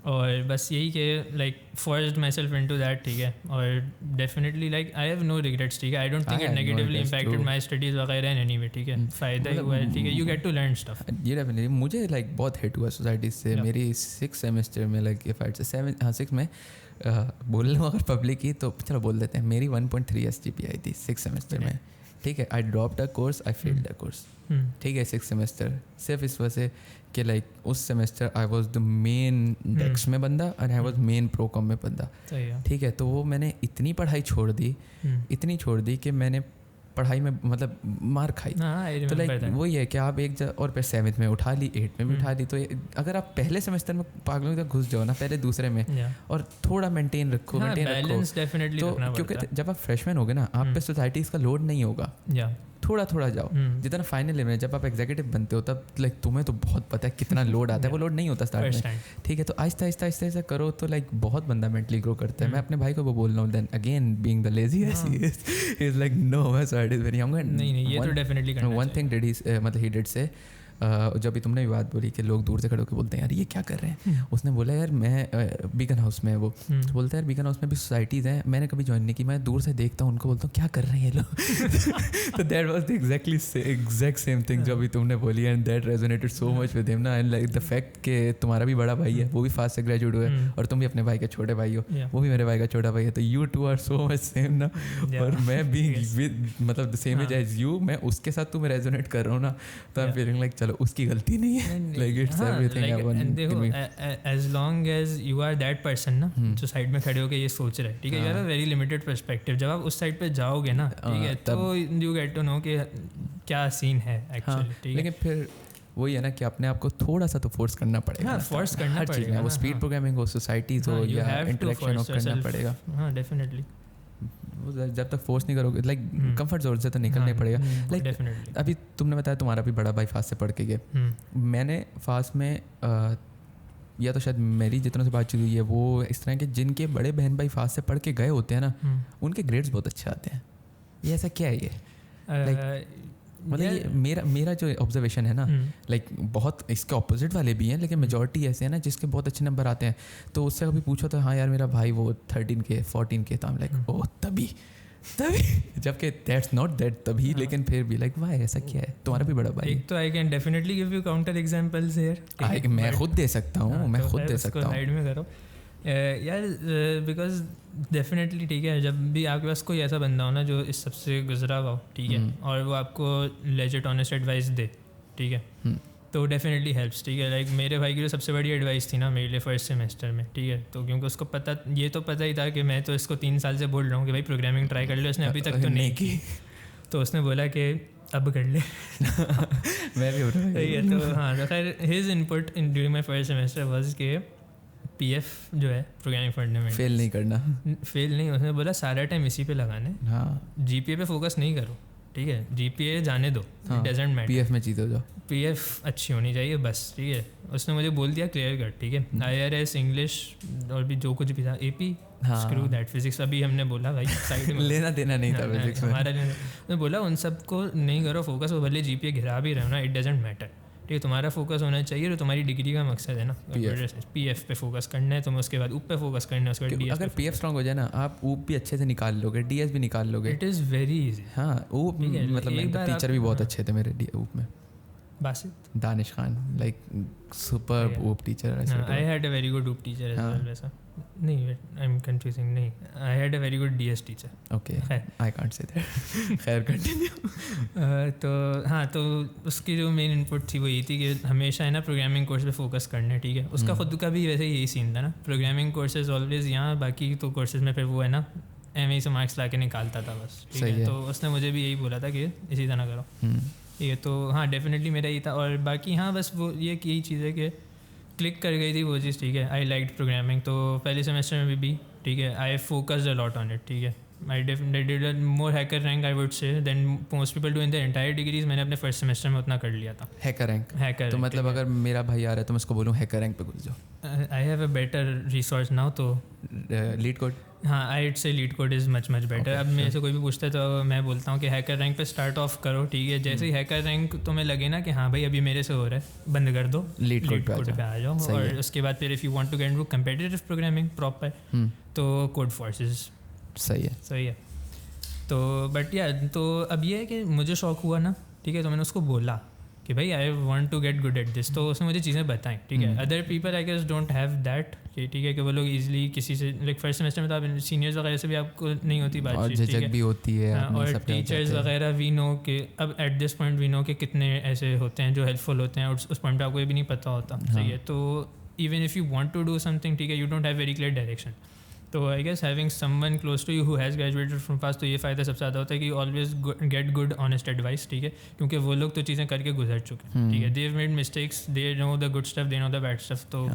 और बस यही कि like forced myself into that, ठीक है, और definitely like I have no regrets, ठीक है, I don't think it negatively impacted my studies वगैरह इन एनी वे, ठीक है, फ़ायदा ही हुआ है, ठीक है, you get to learn stuff. ये डेफिनेटली मुझे लाइक बहुत हिट हुआ सोसाइटी से, मेरी 6 सेमेस्टर में, लाइक इफ आई से 6 में बोल लूँ अगर पब्लिक की तो चलो बोल देते हैं, मेरी 1.3 SGPA आई थी 6 सेमेस्टर में, ठीक है, I dropped a course, I failed a course, ठीक है, 6 सेमेस्टर, सिर्फ इस वजह से कि लाइक उस semester I was the main डेक्स में बंदा and I was main ProCom में बंदा, ठीक है, तो वो मैंने इतनी पढ़ाई छोड़ दी कि मैंने पढ़ाई में मतलब मार खाई। तो लाइक वही है कि आप और फिर 7th में उठा ली, 8th में भी उठा ली, तो अगर आप पहले सेमेस्टर में पागलों की तरह घुस जाओ ना, पहले दूसरे में, और थोड़ा मेंटेन रखो, तो क्योंकि जब आप फ्रेशमैन होगे ना, आप पे सोसाइटीज़ का लोड नहीं होगा, थोड़ा जाओ, जितना फाइनल में जब आप एग्जीक्यूटिव बनते हो तब लाइक तुम्हें तो बहुत पता है कितना लोड आता है, वो लोड नहीं होता स्टार्ट में, ठीक है, तो आहिस्ता करो तो लाइक बहुत बंदा मेंटली ग्रो करता है। मैं अपने भाई को वो बोल रहा हूँ, then again being the lazy is like no my side is very young, नहीं ये तो डेफिनेटली करना चाहिए। वन थिंग डिड ही मतलब ही डिड से, जब भी तुमने भी बात बोली कि लोग दूर से खड़े होकर बोलते हैं यार ये क्या कर रहे हैं, उसने बोला यार मैं बीकन हाउस में है वो, तो बोलता है यार बीकन हाउस में भी सोसाइटीज़ हैं, मैंने कभी ज्वाइन नहीं की, मैं दूर से देखता हूँ उनको, बोलता हूँ क्या कर रहे हैं ये लोग। तो that was the exact same thing जो अभी तुमने बोली, and that resonated so much with him ना, एंड लाइक द फैक्ट कि तुम्हारा भी बड़ा भाई है, वो भी फास्ट से ग्रेजुएट हुआ है, और तुम भी अपने भाई के छोटे भाई हो, वो भी मेरे भाई का छोटा भाई है, तो you two are so much same ना, और मैं भी मतलब the same age as you, मैं उसके साथ तुम्हें रेजोनेट कर रहा हूँ ना, तो आई एम फीलिंग लाइक चलो उसकी गलती नहीं है, like it's everything happened देखो as long as you are that person ना, जो साइड में खड़े होके ये सोच रहे, ठीक है, you have a very limited perspective, जब आप उस साइड पे जाओगे ना, ठीक है, तो you get to know कि क्या सीन है एक्चुअली, ठीक है, लेकिन फिर वही है ना कि अपने आप को थोड़ा सा तो फोर्स करना पड़ेगा, फोर्स करना पड़ेगा, वो स्पीड प्रोग्रामिंग हो, सोसाइटीज हो, या इंटरेक्शन हो, करना पड़ेगा, हाँ डेफिनेटली। जब तक फोर्स नहीं करोगे लाइक कंफर्ट जोन से तो निकलने पड़ेगा, लाइक अभी तुमने बताया तुम्हारा भी बड़ा भाई फास्ट से पढ़ के गए, मैंने फास्ट में या तो शायद मेरी जितनों से बातचीत हुई है वो इस तरह के जिनके बड़े बहन भाई फास्ट से पढ़ के गए होते हैं ना, उनके ग्रेड्स बहुत अच्छे आते हैं। ये ऐसा क्या है ये, मतलब ये मेरा जो ऑब्जर्वेशन है ना, लाइक बहुत इसके ऑपोजिट वाले भी हैं, लेकिन मेजॉरिटी ऐसे हैं ना जिसके बहुत अच्छे नंबर आते हैं, तो उससे कभी पूछो तो हाँ यार मेरा भाई वो 13 के 14 के, तो लाइक ओह तभी जबकि दैट्स नॉट दैट तभी, लेकिन फिर भी लाइक वाह ऐसा क्या है, तुम्हारा भी बड़ा भाई। एक तो I can definitely give you counter examples here, मैं खुद दे सकता हूँ, मैं खुद दे सकता हूँ, साइड में करो यार, बिकॉज डेफिनेटली, ठीक है, जब भी आपके पास कोई ऐसा बंदा हो ना जो इस सबसे गुजरा हुआ हो, ठीक है, और वो आपको लेजिट ऑनेस्ट एडवाइस दे, ठीक है, तो डेफिनेटली हेल्प्स, ठीक है, लाइक मेरे भाई की जो सबसे बड़ी एडवाइस थी ना मेरे लिए फर्स्ट सेमेस्टर में, ठीक है, तो क्योंकि उसको पता ही था कि मैं तो इसको 3 साल से बोल रहा हूँ कि भाई प्रोग्रामिंग ट्राई कर ले, उसने अभी तक तो नहीं की, तो उसने बोला कि अब कर ले मैं भी सही है, तो हाँ, तो खैर his input in during my first semester was के PF जो है प्रोग्रामिंग फंडामेंटल्स, फेल नहीं, उसने बोला सारा टाइम इसी पे लगाना है, हाँ, GPA पे फोकस नहीं करो, ठीक है, GPA जाने दो, हाँ, डजेंट मैटर, PF में जीते हो जाओ, PF अच्छी होनी चाहिए बस, ठीक है। उसने मुझे बोल दिया क्लियर कट, ठीक है, IRS इंग्लिश और भी जो कुछ भी था, AP स्क्रू दैट, फिजिक्स अभी हमने बोला भाई साइड में लेना देना नहीं था फिजिक्स में हमारा। उसने बोला उन सबको नहीं करो फोकस, वो भले GPA गिरा भी रहे हो ना, इट डजेंट मैटर, ठीक है, तुम्हारा फोकस होना चाहिए, तो तुम्हारी डिग्री का मकसद है ना, PF पे फोकस करना है, तुम्हें उसके बाद UP पे फोकस करना है, उसके बाद DS। अगर PF स्ट्रांग हो जाए ना, आप UP भी अच्छे से निकाल लोगे, DS भी निकाल लोगे, इट इज़ वेरी इजी। हाँ UP मतलब मेरे टीचर भी बहुत अच्छे थे मेरे UP में, Basit Danish Khan, like super UP teacher. I had a very good UP teacher as well, वैसा नहीं, आई एम कंफ्यूजिंग, नहीं, I had a very good DS teacher. Okay, I can't say that, खैर कंटिन्यू। तो हाँ, तो उसकी जो मेन इनपुट थी वो यही थी कि हमेशा है ना प्रोग्रामिंग कोर्स पे फोकस करना है, ठीक है। उसका खुद का भी वैसे यही सीन था ना, प्रोग्रामिंग कोर्सेज ऑलवेज यहाँ, बाकी तो कोर्सेज में फिर वो है ना MA से मार्क्स ला के निकालता था बस, ठीक है। तो उसने मुझे भी यही बोला था कि इसी तरह करो, ठीक है। तो हाँ डेफिनेटली मेरा यही था, और बाकी हाँ बस वो ये कि यही चीज़ है कि क्लिक कर गई थी वो चीज़, ठीक है। आई लाइक्ड प्रोग्रामिंग, तो पहले सेमेस्टर में भी, ठीक है, I focused a lot on it, ठीक है। I did more HackerRank I would say than most people do in the entire degrees. मैंने अपने फर्स्ट सेमेस्टर में उतना कर लिया था, हैकर रैंक। तो मतलब अगर मेरा भाई आ रहा है तो मैं उसको बोलूँ हैकर रैंक पे घुस जाओ। आई have a better resource now, तो लीड कोड, हाँ आई से leet code is much better. अब मेरे से कोई भी पूछता है तो मैं बोलता हूँ कि हैकर रैंक पे स्टार्ट ऑफ करो, ठीक है। जैसे ही हैकर रैंक तुम्हें लगे ना कि हाँ भाई अभी मेरे से हो रहा है, बंद कर दो, लीड कोड पे आ जाओ। और उसके बाद फिर if you want to get into competitive programming proper, तो कोड फोर्सेस सही है। तो बट यार, तो अब ये है कि मुझे शौक हुआ ना, ठीक है, तो मैंने उसको बोला कि भाई I want to get good at this, तो उसने मुझे चीज़ें बताई, ठीक है। Other people I guess don't have that, ठीक है, कि वो लोग इजीली किसी से, लाइक फर्स्ट सेमेस्टर में तो आप सीनियर्स वगैरह से भी आपको नहीं होती बातचीत, ठीक है, भी होती है, और टीचर्स वगैरह वी नो कि अब at this point we know कि कितने ऐसे होते हैं जो हेल्पफुल होते हैं, और उस पॉइंट पे आपको ये भी नहीं पता होता, सही है। तो even if you want to do something, ठीक है, you don't have very clear direction, तो I guess having someone close to you who has graduated from pass, तो ये फ़ायदा सबसे ज़्यादा होता है कि always get good honest advice, ठीक है, क्योंकि वो लोग तो चीज़ें करके गुजर चुके हैं, ठीक है। They have made mistakes, they know the good stuff, they know the bad stuff, तो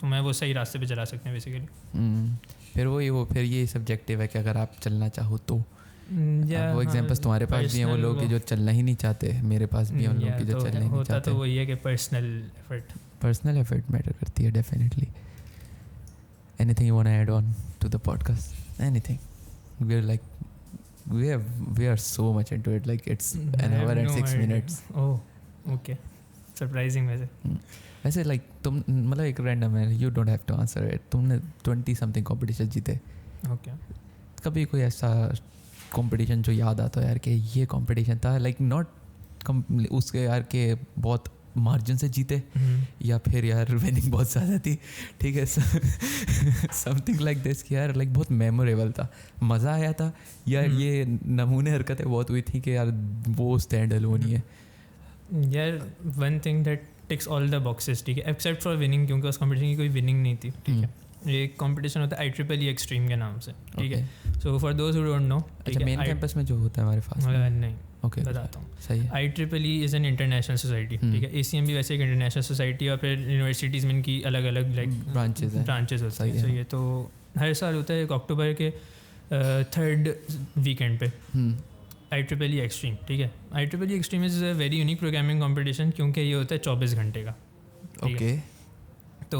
मैं वो सही रास्ते पे चला सकते हैं बेसिकली। फिर ये सब्जेक्टिव है कि अगर आप चलना चाहो तो वो एग्जांपल्स तुम्हारे पास भी हैं, वो लोग जो चलना ही नहीं चाहते, मेरे पास भी हैं उन लोग की जो चलना ही नहीं चाहते। तो वही है कि पर्सनल एफर्ट मैटर करती है definitely. Anything you want to add on to the podcast? Anything? We are so much into it, like it's an hour and 6 minutes. Oh, okay. Surprising वैसे like तुम मतलब एक random है, you don't have to answer it. तुमने 20 something competition जीते. Okay. कभी कोई ऐसा competition जो याद आता है यार कि ये competition था, like not उसके यार के बहुत मार्जिन से जीते, या फिर यार विनिंग बहुत ज़्यादा थी, ठीक है, समथिंग लाइक दिस कि यार लाइक बहुत मेमोरेबल था, मज़ा आया था, या ये नमूने हरकतें बहुत हुई थी कि यार वो स्टैंड अलोन ही है। यार one thing that ticks all the boxes, ठीक है, एक्सेप्ट फॉर विनिंग, क्योंकि उस कॉम्पिटिशन की कोई विनिंग नहीं थी, ठीक है। ये कॉम्पिटिशन होता है IEEE एक्सट्रीम के नाम से, ठीक है। So for those who don't know, अच्छा मेन कैंपस में जो होता है हमारे पास नहीं, ओके बताता हूँ। सही है। IEEE is an international society, ठीक है। ACM भी वैसे एक इंटरनेशनल सोसाइटी, और फिर यूनिवर्सिटीज़ में इनकी अलग अलग लाइक ब्रांचेज होती हैं, सही है। तो हर साल होता है 1 अक्टूबर के 3rd वीकेंड पे IEEE एक्सट्रीम, ठीक है। IEEE extreme is a very unique programming competition, क्योंकि ये होता है 24 घंटे का, ओके। तो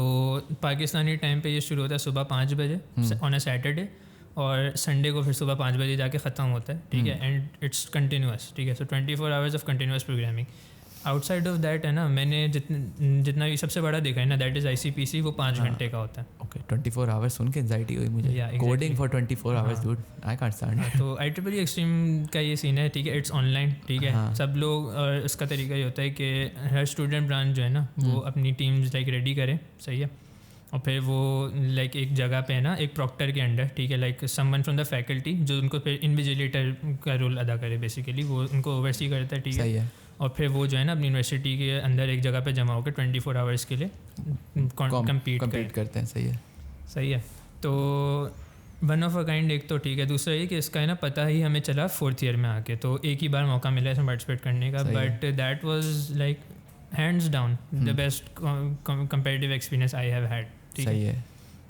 पाकिस्तानी टाइम पे ये शुरू होता है सुबह 5 बजे ऑन अ सैटरडे, और संडे को फिर सुबह 5 बजे जाके ख़त्म होता है, ठीक है। एंड इट्स कंटिन्यूस, ठीक है। सो 24 hours of continuous programming. Outside of that है ना, मैंने जितना भी सबसे बड़ा देखा है ना, दैट इज़ ICPC, वो 5 घंटे का होता है। ओके 24 आवर्स सुन के एंजाइटी हुई मुझे, coding for 24 hours dude, I can't stand. तो IEEE एक्सट्रीम का ये सीन है, ठीक है, इट्स ऑनलाइन, ठीक है। सब लोग, और उसका तरीका ये होता है कि हर स्टूडेंट ब्रांच जो है ना, वो अपनी टीम्स लाइक रेडी करे, सही है, और फिर वो लाइक एक जगह पे है ना, एक प्रॉक्टर के अंडर, ठीक है, like someone from the faculty जो उनको फिर इन्विजिलेटर का रोल अदा करे, बेसिकली वो उनको ओवरसी करता है, ठीक है। और फिर वो जो है ना अपनी यूनिवर्सिटी के अंदर एक जगह पे जमा होकर 24 आवर्स के लिए कम्पीट करते हैं, सही है। तो वन ऑफ अ काइंड एक तो, ठीक है। दूसरा ये कि इसका है ना पता ही हमें चला 4th ईयर में आके, तो एक ही बार मौका मिला इसमें पार्टिसिपेट करने का, but that was like hands down the best comparative experience I have had, सही है।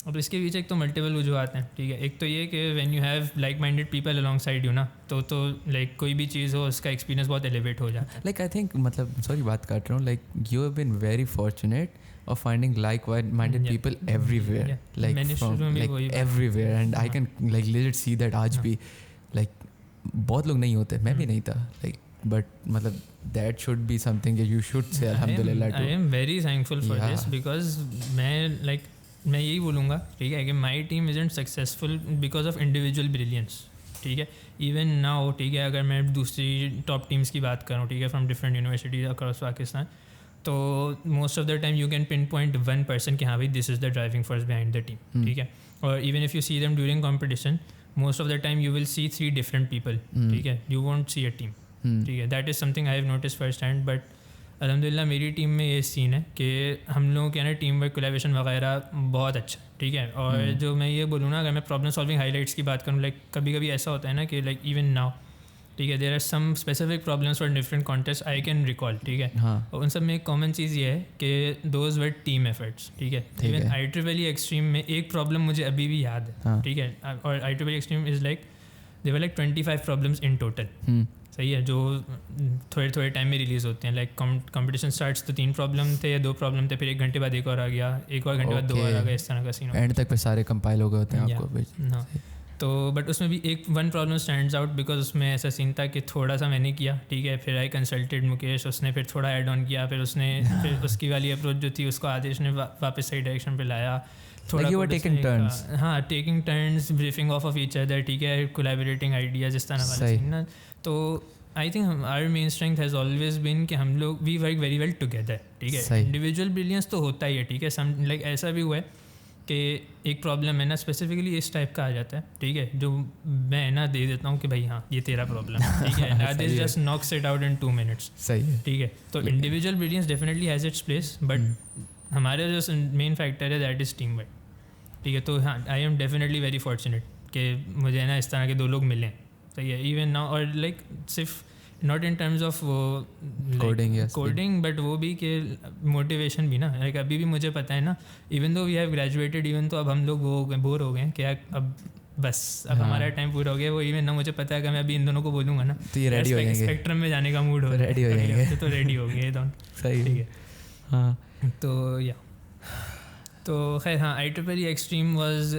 और इसके पीछे एक तो मल्टीपल वजूहत हैं, ठीक है. एक तो ये कि when you have like minded people along side you ना, तो लाइक कोई भी चीज़ हो उसका एक्सपीरियंस बहुत एलिवेट हो जाता है. लाइक आई थिंक मतलब सॉरी बात काट रहा हूँ, like you have been very fortunate of finding like-minded people everywhere, like from like everywhere, and I can like legit see that आज भी like बहुत लोग नहीं होते, मैं भी नहीं था, like but मतलब that should be something that you should say alhamdulillah too. I am very thankful for this because मैं यही बोलूँगा, ठीक है, कि my team isn't successful because of individual brilliance, ठीक है. इवन नाउ, ठीक है, अगर मैं दूसरी टॉप टीम्स की बात करूँ, ठीक है, from different universities across Pakistan, तो most of the time you can pinpoint one person कि हाँ भाई this is the driving force behind the team, ठीक है. और even if you see them during competition, most of the time you will see 3 different people, ठीक है, you won't see a team, ठीक है. That is something I have notice first hand. But अल्हम्दुलिल्लाह मेरी टीम में ये सीन है कि हम लोगों के ना टीम वर्क, कोलैबोरेशन वगैरह बहुत अच्छा, ठीक है. और जो मैं ये बोलूँ ना, अगर मैं प्रॉब्लम सॉल्विंग हाईलाइट्स की बात करूँ, लाइक कभी कभी ऐसा होता है ना कि लाइक इवन नाउ, ठीक है, there are some specific problems for different contest I can recall, ठीक है. और उन सब में एक कॉमन चीज़ ये है कि दोज वर टीम एफर्ट्स, ठीक है. इवन IEEE एक्सट्रीम में एक प्रॉब्लम मुझे अभी भी याद है, ठीक है. और IEEE extreme is like there were like 25 problems in total, सही है, जो थोड़े थोड़े टाइम में रिलीज़ होते हैं. लाइक कॉम्पिटिशन स्टार्ट्स तो 3 प्रॉब्लम थे या 2 प्रॉब्लम थे, फिर 1 घंटे बाद एक और आ गया, एक और घंटे बाद 2 और आ गया, इस तरह का सीन. एंड तक पे सारे कंपाइल हो गए होते हैं आपको. हाँ, तो बट उसमें भी एक one problem stands out because उसमें ऐसा सीन था कि थोड़ा सा मैंने किया, ठीक है, फिर आई कंसल्टेड मुकेश, उसने फिर थोड़ा ऐड ऑन किया, फिर उसने फिर उसकी वाली अप्रोच जो थी उसको आदेश ने वापस सही डायरेक्शन पे लाया. थोड़ा टेकिंग टर्न्स, हाँ, taking turns, briefing of each other, ठीक है, कोलैबोरेटिंग आइडियाज, इस तरह वाला सीन ना. तो I think our main strength has always been कि हम लोग we work very well together, ठीक है. इंडिविजुअल ब्रिलियंस तो होता ही है, ठीक है. सम लाइक ऐसा भी हुआ है कि एक प्रॉब्लम है ना स्पेसिफिकली इस टाइप का आ जाता है, ठीक है, जो मैं ना दे देता हूँ कि भाई हाँ ये तेरा प्रॉब्लम है, ठीक है, ना this just knocks it out in 2 minutes, सही है, ठीक है. तो individual brilliance definitely has its place, but हमारे जो मेन फैक्टर है दैट इज़ टीम वर्क, ठीक है. तो हाँ, I am definitely very fortunate कि मुझे ना इस तरह के 2 लोग मिले, सही है. इवन नाउ, और लाइक सिर्फ not in terms of coding but वो भी कि मोटिवेशन भी ना, लाइक अभी भी मुझे पता है ना, even though we have graduated, even तो अब हम लोग वो बोर हो गए हैं कि अब बस अब हमारा टाइम पूरा हो गया. वो इवन ना मुझे पता है कि मैं अभी इन दोनों को बोलूँगा ना तो ये रेडी हो जाएंगे, स्पेक्ट्रम में जाने का मूड हो, रेडी हो जाएंगे, तो रेडी हो गए दोनों, सही, ठीक है. हाँ, तो या तो खैर हाँ, IEEE extreme was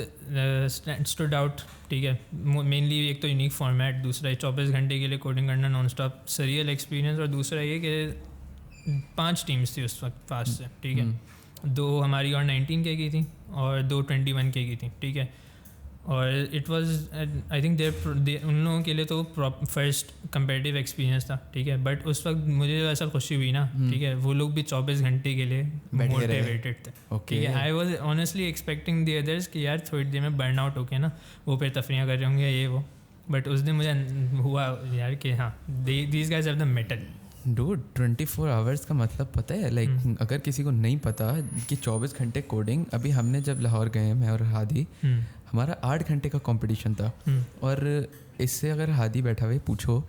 stood out, ठीक है. मेनली एक तो यूनिक फॉर्मेट, दूसरा 24 घंटे के लिए कोडिंग करना नॉन स्टॉप, सरियल एक्सपीरियंस, और दूसरा ये कि 5 टीम्स थी उस वक्त पास से, ठीक है. 2 हमारी और 19 के की थी और 2 21 के की थी, ठीक है. और इट वाज आई थिंक उन लोगों के लिए तो फर्स्ट कंपेटिटिव एक्सपीरियंस था, ठीक है. बट उस वक्त मुझे ऐसा खुशी हुई ना, ठीक है, वो लोग भी 24 घंटे के लिए मोटिवेटेड थे, ठीक है. I was honestly expecting the others कि यार थोड़ी देर में बर्न आउट होके ना वो फिर तफरियाँ कर रहे होंगे ये वो, बट उस दिन मुझे हुआ यार कि हाँ these guys have the metal. Dude 24 hours का मतलब पता है, लाइक अगर किसी को नहीं पता कि 24 घंटे कोडिंग, अभी हमने जब लाहौर गए, मैं और हादी, हमारा 8 घंटे का कंपटीशन था. और इससे अगर हादी बैठा हुए पूछो,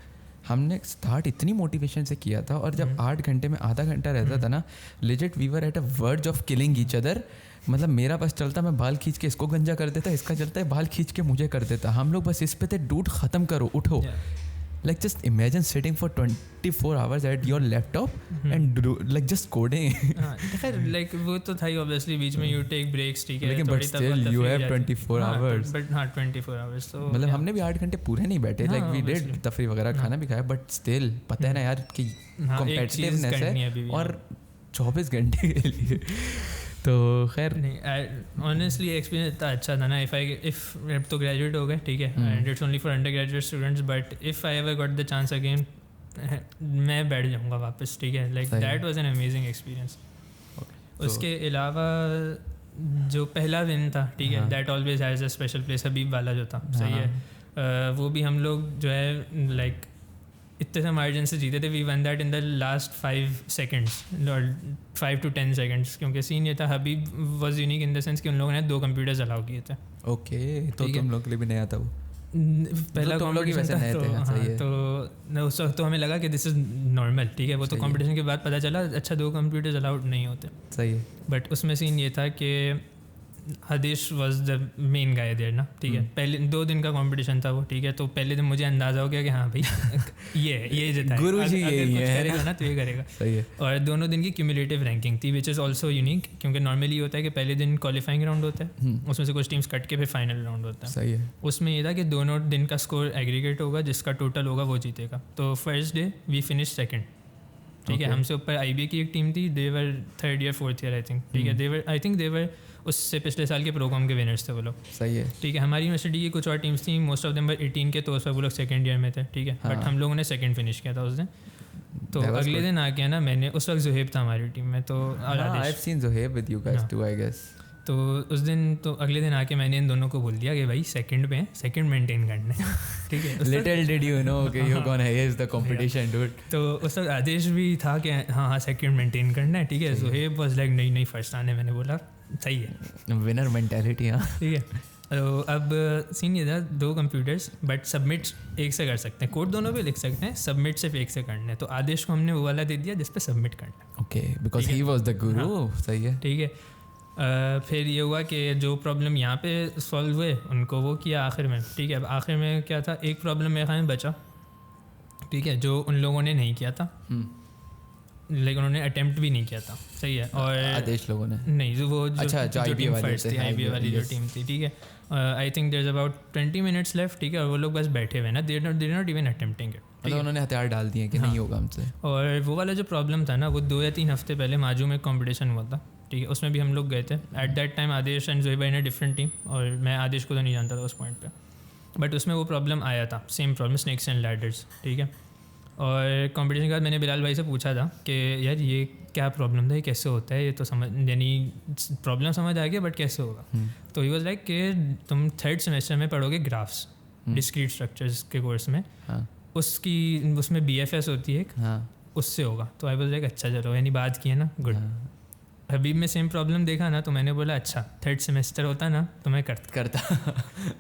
हमने स्टार्ट इतनी मोटिवेशन से किया था, और जब 8 घंटे में आधा घंटा रहता था ना, legit we were at a verge of killing each other. मतलब मेरा बस चलता, मैं बाल खींच के इसको गंजा कर देता, इसका चलता है बाल खींच के मुझे कर देता. हम लोग बस इस पे थे, डूड ख़त्म करो, उठो. Like just imagine sitting for 24 hours at your laptop and like just coding. like वो तो था ही obviously, बीच में you take breaks, ठीक है, लेकिन but still you have 24 hours. But हाँ 24 hours तो मतलब हमने भी 8 घंटे पूरे नहीं बैठे, like we did तफरी वगैरह, खाना भी खाया, but still पता है ना यार कि competitiveness है, और 24 घंटे के लिए. तो खैर नहीं, ऑनेस्टली एक्सपीरियंस इतना अच्छा था ना. इफ़ तो ग्रेजुएट हो गए, ठीक है, and it's only for undergraduate students, but if I ever got the chance again मैं बैठ जाऊँगा वापस, ठीक है. Like that was an amazing experience. उसके अलावा जो पहला विन था, ठीक है, that always has a special place. Habib वाला जो था, सही है, वो भी हम लोग जो है लाइक इतने से मार्जिन से जीते थे. We won that in the last 5 seconds, 5 to 10 seconds, क्योंकि सीन ये था, Habib was unique in the sense कि उन लोगों ने 2 कंप्यूटर्स अलाउ किए थे. ओके, तो तुम लोग के लिए भी नया था वो, पहला तुम लोग ही वैसे नए थे. हाँ, तो उस वक्त तो हमें लगा कि दिस इज़ नॉर्मल, ठीक है. वो तो कंपटीशन के बाद पता चला अच्छा 2 कंप्यूटर्स अलाउड नहीं होते, सही है. बट उसमें सीन ये था कि आदेश वॉज द मेन गाय देर ना, ठीक है। पहले 2 दिन का कंपटीशन था वो, ठीक है। तो पहले दिन मुझे अंदाज़ा हो गया कि हाँ भाई ये जितना गुरु जी अगर यही कुछ है करेगा ना तो ये करेगा। सही है। और दोनों दिन की क्यूमुलेटिव रैंकिंग थी विच इज़ ऑल्सो यूनिक, क्योंकि नॉर्मली ये होता है कि पहले दिन क्वालिफाइंग राउंड होता है, उसमें से कुछ टीम्स कट के फिर फाइनल राउंड होता है। सही है। उसमें ये था कि दोनों दिन का स्कोर एग्रीगेट होगा, जिसका टोटल होगा वो जीतेगा। तो first day we finish second, ठीक है। हमसे ऊपर IBA की एक टीम थी, they were 3rd year 4th year I think, ठीक है। आई थिंक दे वर उससे पिछले साल के प्रोकॉम के विनर्स थे वो लोग, सही है। ठीक है। हमारी यूनिवर्सिटी की कुछ और टीम्स थी, मोस्ट ऑफ देम वर 18 के, तो उस पर वो लोग 2nd ईयर में थे, ठीक है। बट हम लोगों ने 2nd फिनिश किया था उस दिन। तो अगले दिन आके ना मैंने, उस वक्त जुहेब था हमारी टीम में, तो I have seen Zuheb with you guys too I guess. तो उस दिन, तो अगले दिन आके मैंने इन दोनों को बोल दिया कि भाई 2nd पे 2nd मेंटेन करना है, ठीक है। लिटिल डिड यू नो कि you gonna hedge the competition dude. तो उस वक्त आदेश भी था कि हाँ 2nd मेंटेन करना है, ठीक है। जुहेब वाज लाइक नहीं फर्स्ट आने, मैंने बोला सही है, विनर मेंटालिटी। हाँ, ठीक है। तो अब सीन ये था, 2 कंप्यूटर्स, बट सबमिट एक से कर सकते हैं, कोड दोनों पे लिख सकते हैं, सबमिट सिर्फ एक से करना है। तो आदेश को हमने वो वाला दे दिया जिस पे सबमिट करना है, okay, because he was the गुरु। सही है, ठीक है। फिर ये हुआ कि जो प्रॉब्लम यहाँ पे सॉल्व हुए उनको वो किया आखिर में, ठीक है। अब आखिर में क्या था, एक प्रॉब्लम मेरे ख्याल में बचा, ठीक है, जो उन लोगों ने नहीं किया था, लेकिन उन्होंने अटेम्प्ट भी नहीं किया था, सही है। और आदेश लोगों ने नहीं, जो वो जो टीम फर्स्ट थी, IBA वाली जो टीम थी, ठीक है। I think there is about 20 minutes left, ठीक है। और वो लोग बस बैठे हुए ना, they not even attempting it, मतलब उन्होंने हथियार डाल दिए कि नहीं होगा हमसे। और वो वाला जो प्रॉब्लम था ना, वो 2 या 3 हफ्ते पहले माजू में कॉम्पिटिशन हुआ था, ठीक है। उसमें भी हम लोग गए थे। At that time Aadesh and Zuheb in a different team, और मैं आदेश को तो नहीं जानता था उस पॉइंट पे, बट उसमें वो प्रॉब्लम आया था, same problem, snakes and ladders, ठीक है। और कंपटीशन के बाद मैंने बिलाल भाई से पूछा था कि यार ये क्या प्रॉब्लम था, ये कैसे होता है, ये तो समझ, यानी प्रॉब्लम समझ आ गया बट कैसे होगा। तो ही वाज लाइक कि तुम 3rd सेमेस्टर में पढ़ोगे ग्राफ्स, डिस्क्रीट स्ट्रक्चर्स के कोर्स में, उसकी उसमें BFS होती है एक, उससे होगा। तो आई वाज लाइक अच्छा चलो, यानी बात की है ना, गुड। हबीब में सेम प्रॉब्लम देखा ना, तो मैंने बोला अच्छा 3rd सेमेस्टर होता ना तो मैं करता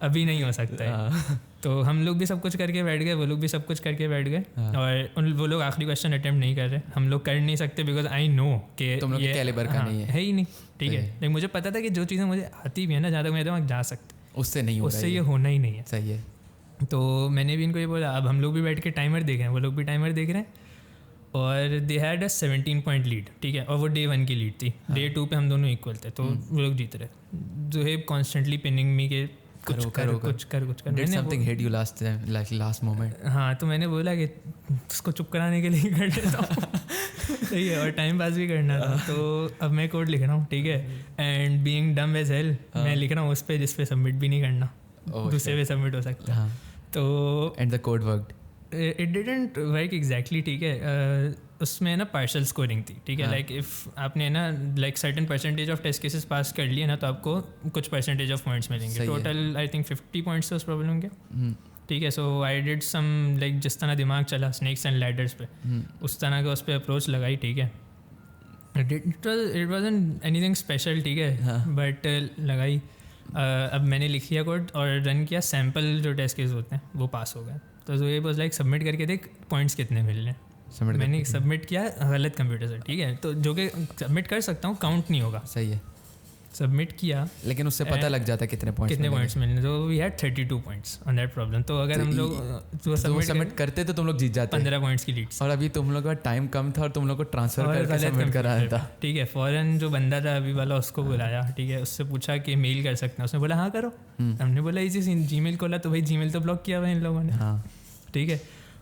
अभी नहीं हो सकता है। तो हम लोग भी सब कुछ करके बैठ गए, वो लोग भी सब कुछ करके बैठ गए, और वो लोग आखिरी क्वेश्चन अटेम्प्ट नहीं कर रहे, हम लोग कर नहीं सकते बिकॉज आई नो कि तुम लोग के कैलिबर का नहीं है ही नहीं, ठीक है। लेकिन मुझे पता था कि जो चीज़ें मुझे आती भी है ना, जहाँ तक मेरे दिमाग जा सकते, उससे नहीं हो रहा है, उससे ये होना ही नहीं है। सही है। तो मैंने भी इनको ये बोला, अब हम लोग भी बैठ के टाइमर देख रहे हैं, वो लोग भी टाइमर देख रहे हैं, और they had a 17 point lead, ठीक है। और वो Day 1 की लीड थी, Day 2 पे हम दोनों इक्वल थे, तो वो लोग जीत रहे। जुहेब कॉन्स्टेंटली पिनिंग मी के कुछ कर Did something hit you last moment? हाँ, तो मैंने बोला कि उसको चुप कराने के लिए कर लेता हूँ सही है, और टाइम पास भी करना था। तो अब मैं कोड लिख रहा हूँ, ठीक है, एंड बीइंग डम एज हेल मैं लिख रहा हूँ उस पर जिस पे सबमिट भी नहीं करना, दूसरे पे सबमिट हो सकता है। तो and the code worked, it didn't work exactly, ठीक है। उसमें ना पार्शल स्कोरिंग थी, ठीक है। लाइक इफ़ आपने ना like certain percentage of test cases pass कर लिए ना, तो आपको कुछ परसेंटेज ऑफ पॉइंट्स मिलेंगे। टोटल आई थिंक 50 पॉइंट्स उस प्रॉब्लम के, ठीक है। सो आई डिड सम लाइक जिस तरह दिमाग चला स्नेक्स एंड लैडर्स पे, उस तरह का उस पर अप्रोच लगाई, ठीक है। इट वाजंट एनीथिंग स्पेशल, ठीक है, बट लगाई। अब मैंने लिख लिया कोड और रन किया, सैम्पल जो टेस्ट केस होते हैं वो पास हो गए। तो ये वाज लाइक सबमिट करके देख पॉइंट्स कितने मिल रहे हैं। मैंने सबमिट किया गलत कंप्यूटर से, ठीक है, तो जो कि सबमिट कर सकता हूँ, काउंट नहीं होगा, सही है। सबमिट किया, लेकिन उससे पता लग जाता है कितने पॉइंट्स मिलने। तो we had 32 points on that problem. तो अगर हम लोग सबमिट करते तो तुम लोग जीत जाते, 15 पॉइंट्स की लीड। और अभी तुम लोग का टाइम कम था और तुम लोग को ट्रांसफर करके सबमिट कराया था, ठीक है। फॉरन जो बंदा था अभी वाला, उसको बुलाया, ठीक है, उससे पूछा कि मेल कर सकते हैं, उसने बोला हाँ करो। हमने बोला इसी Gmail खोला, तो भाई Gmail तो ब्लॉक किया हुआ इन लोगों ने, ठीक है।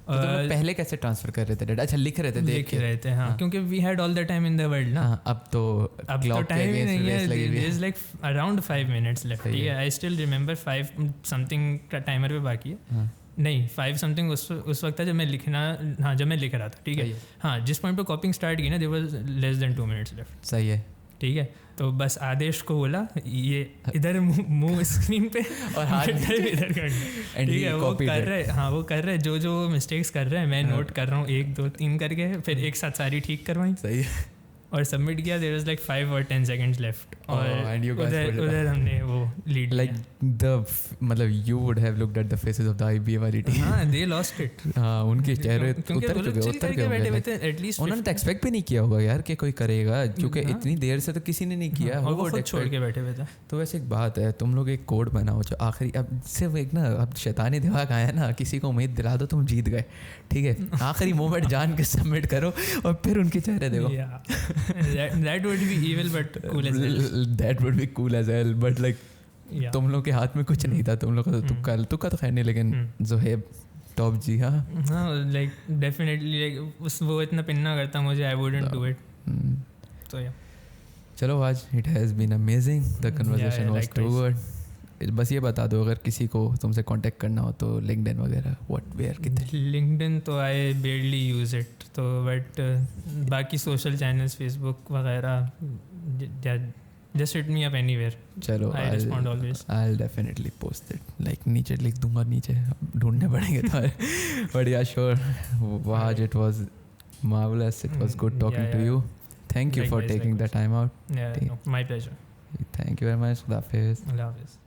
तो तुम लोग पहले कैसे ट्रांसफर कर रहे थे डेटा? अच्छा, लिख रहे थे, हाँ, क्योंकि we had all the time in the world ना। अब तो टाइम ही नहीं है, there is like around 5 minutes left, ठीक है। I still remember 5 something timer पे बाकी है, नहीं 5 समथिंग उस वक्त था जब मैं लिखना, हाँ जब मैं लिख रहा था, ठीक है। हाँ, जिस पॉइंट पे कॉपिंग स्टार्ट की ना, there was less than 2 minutes left, सही है, ठीक है। तो बस आदेश को बोला ये इधर मुंह स्क्रीन पे और हाथ इधर करना, ठीक है। वो कर रहे, हाँ वो कर रहे, जो मिस्टेक्स कर रहे हैं मैं नोट कर रहा हूँ 1 2 3 करके, फिर एक साथ सारी ठीक करवाई, सही है। और सबमिट किया। देयर वाज लाइक 5 और 10 seconds left, and you guys pulled it उधर off. हमने वो लीड Like मतलब you would have looked at the faces of the IBA वाली team. हाँ they lost it. हाँ उनके चेहरे क्योंकि उतर वो लोग चुके chill करके बैठे हुए थे एटलीस्ट उन्होंने तो एक्सपेक्ट भी नहीं किया होगा यार कि कोई करेगा, क्योंकि इतनी देर से तो किसी ने नहीं किया. और वो would खुद छोड़ expect- के बैठे हुए थे. तो वैसे एक बात है, तुम लोग एक कोड बनाओ जो आखिरी, अब सिर्फ एक ना, अब शैतानी दिमाग आया ना, किसी को उम्मीद दिला दो तुम जीत गए, ठीक है, आखिरी मोमेंट जान के सबमिट करो और फिर उनके चेहरे देखो. That would be evil but cool as well. That would be cool as well, but like Yeah. तुम लोग के हाथ में कुछ नहीं था, तुम लोग का तो तुक्का तो खैर नहीं, लेकिन ज़ोहेब टॉप जी. हाँ लाइक डेफिनेटली लाइक वो इतना पिन्ना करता मुझे, आई वुडंट डू इट. तो या चलो आज it has been amazing, the conversation was too good. बस ये बता दो अगर किसी को तुमसे कांटेक्ट करना हो तो लिंक्डइन वगैरह व्हाट वेयर कितने. लिंक्डइन तो आई बेयरली यूज़ इट, तो बट बाकी सोशल चैनल्स फेसबुक वगैरह just hit me up anywhere. चलो I respond always. I'll definitely post it. Like नीचे लिख दूंगा, नीचे ढूंढने पड़ेंगे तुम्हारे. But yeah, sure. Wahaj, it was marvelous. It was good talking to you. Thank you for Likewise, taking the time out. Yeah, no, my pleasure. Thank you very much. Khudafez. Allah Hafiz.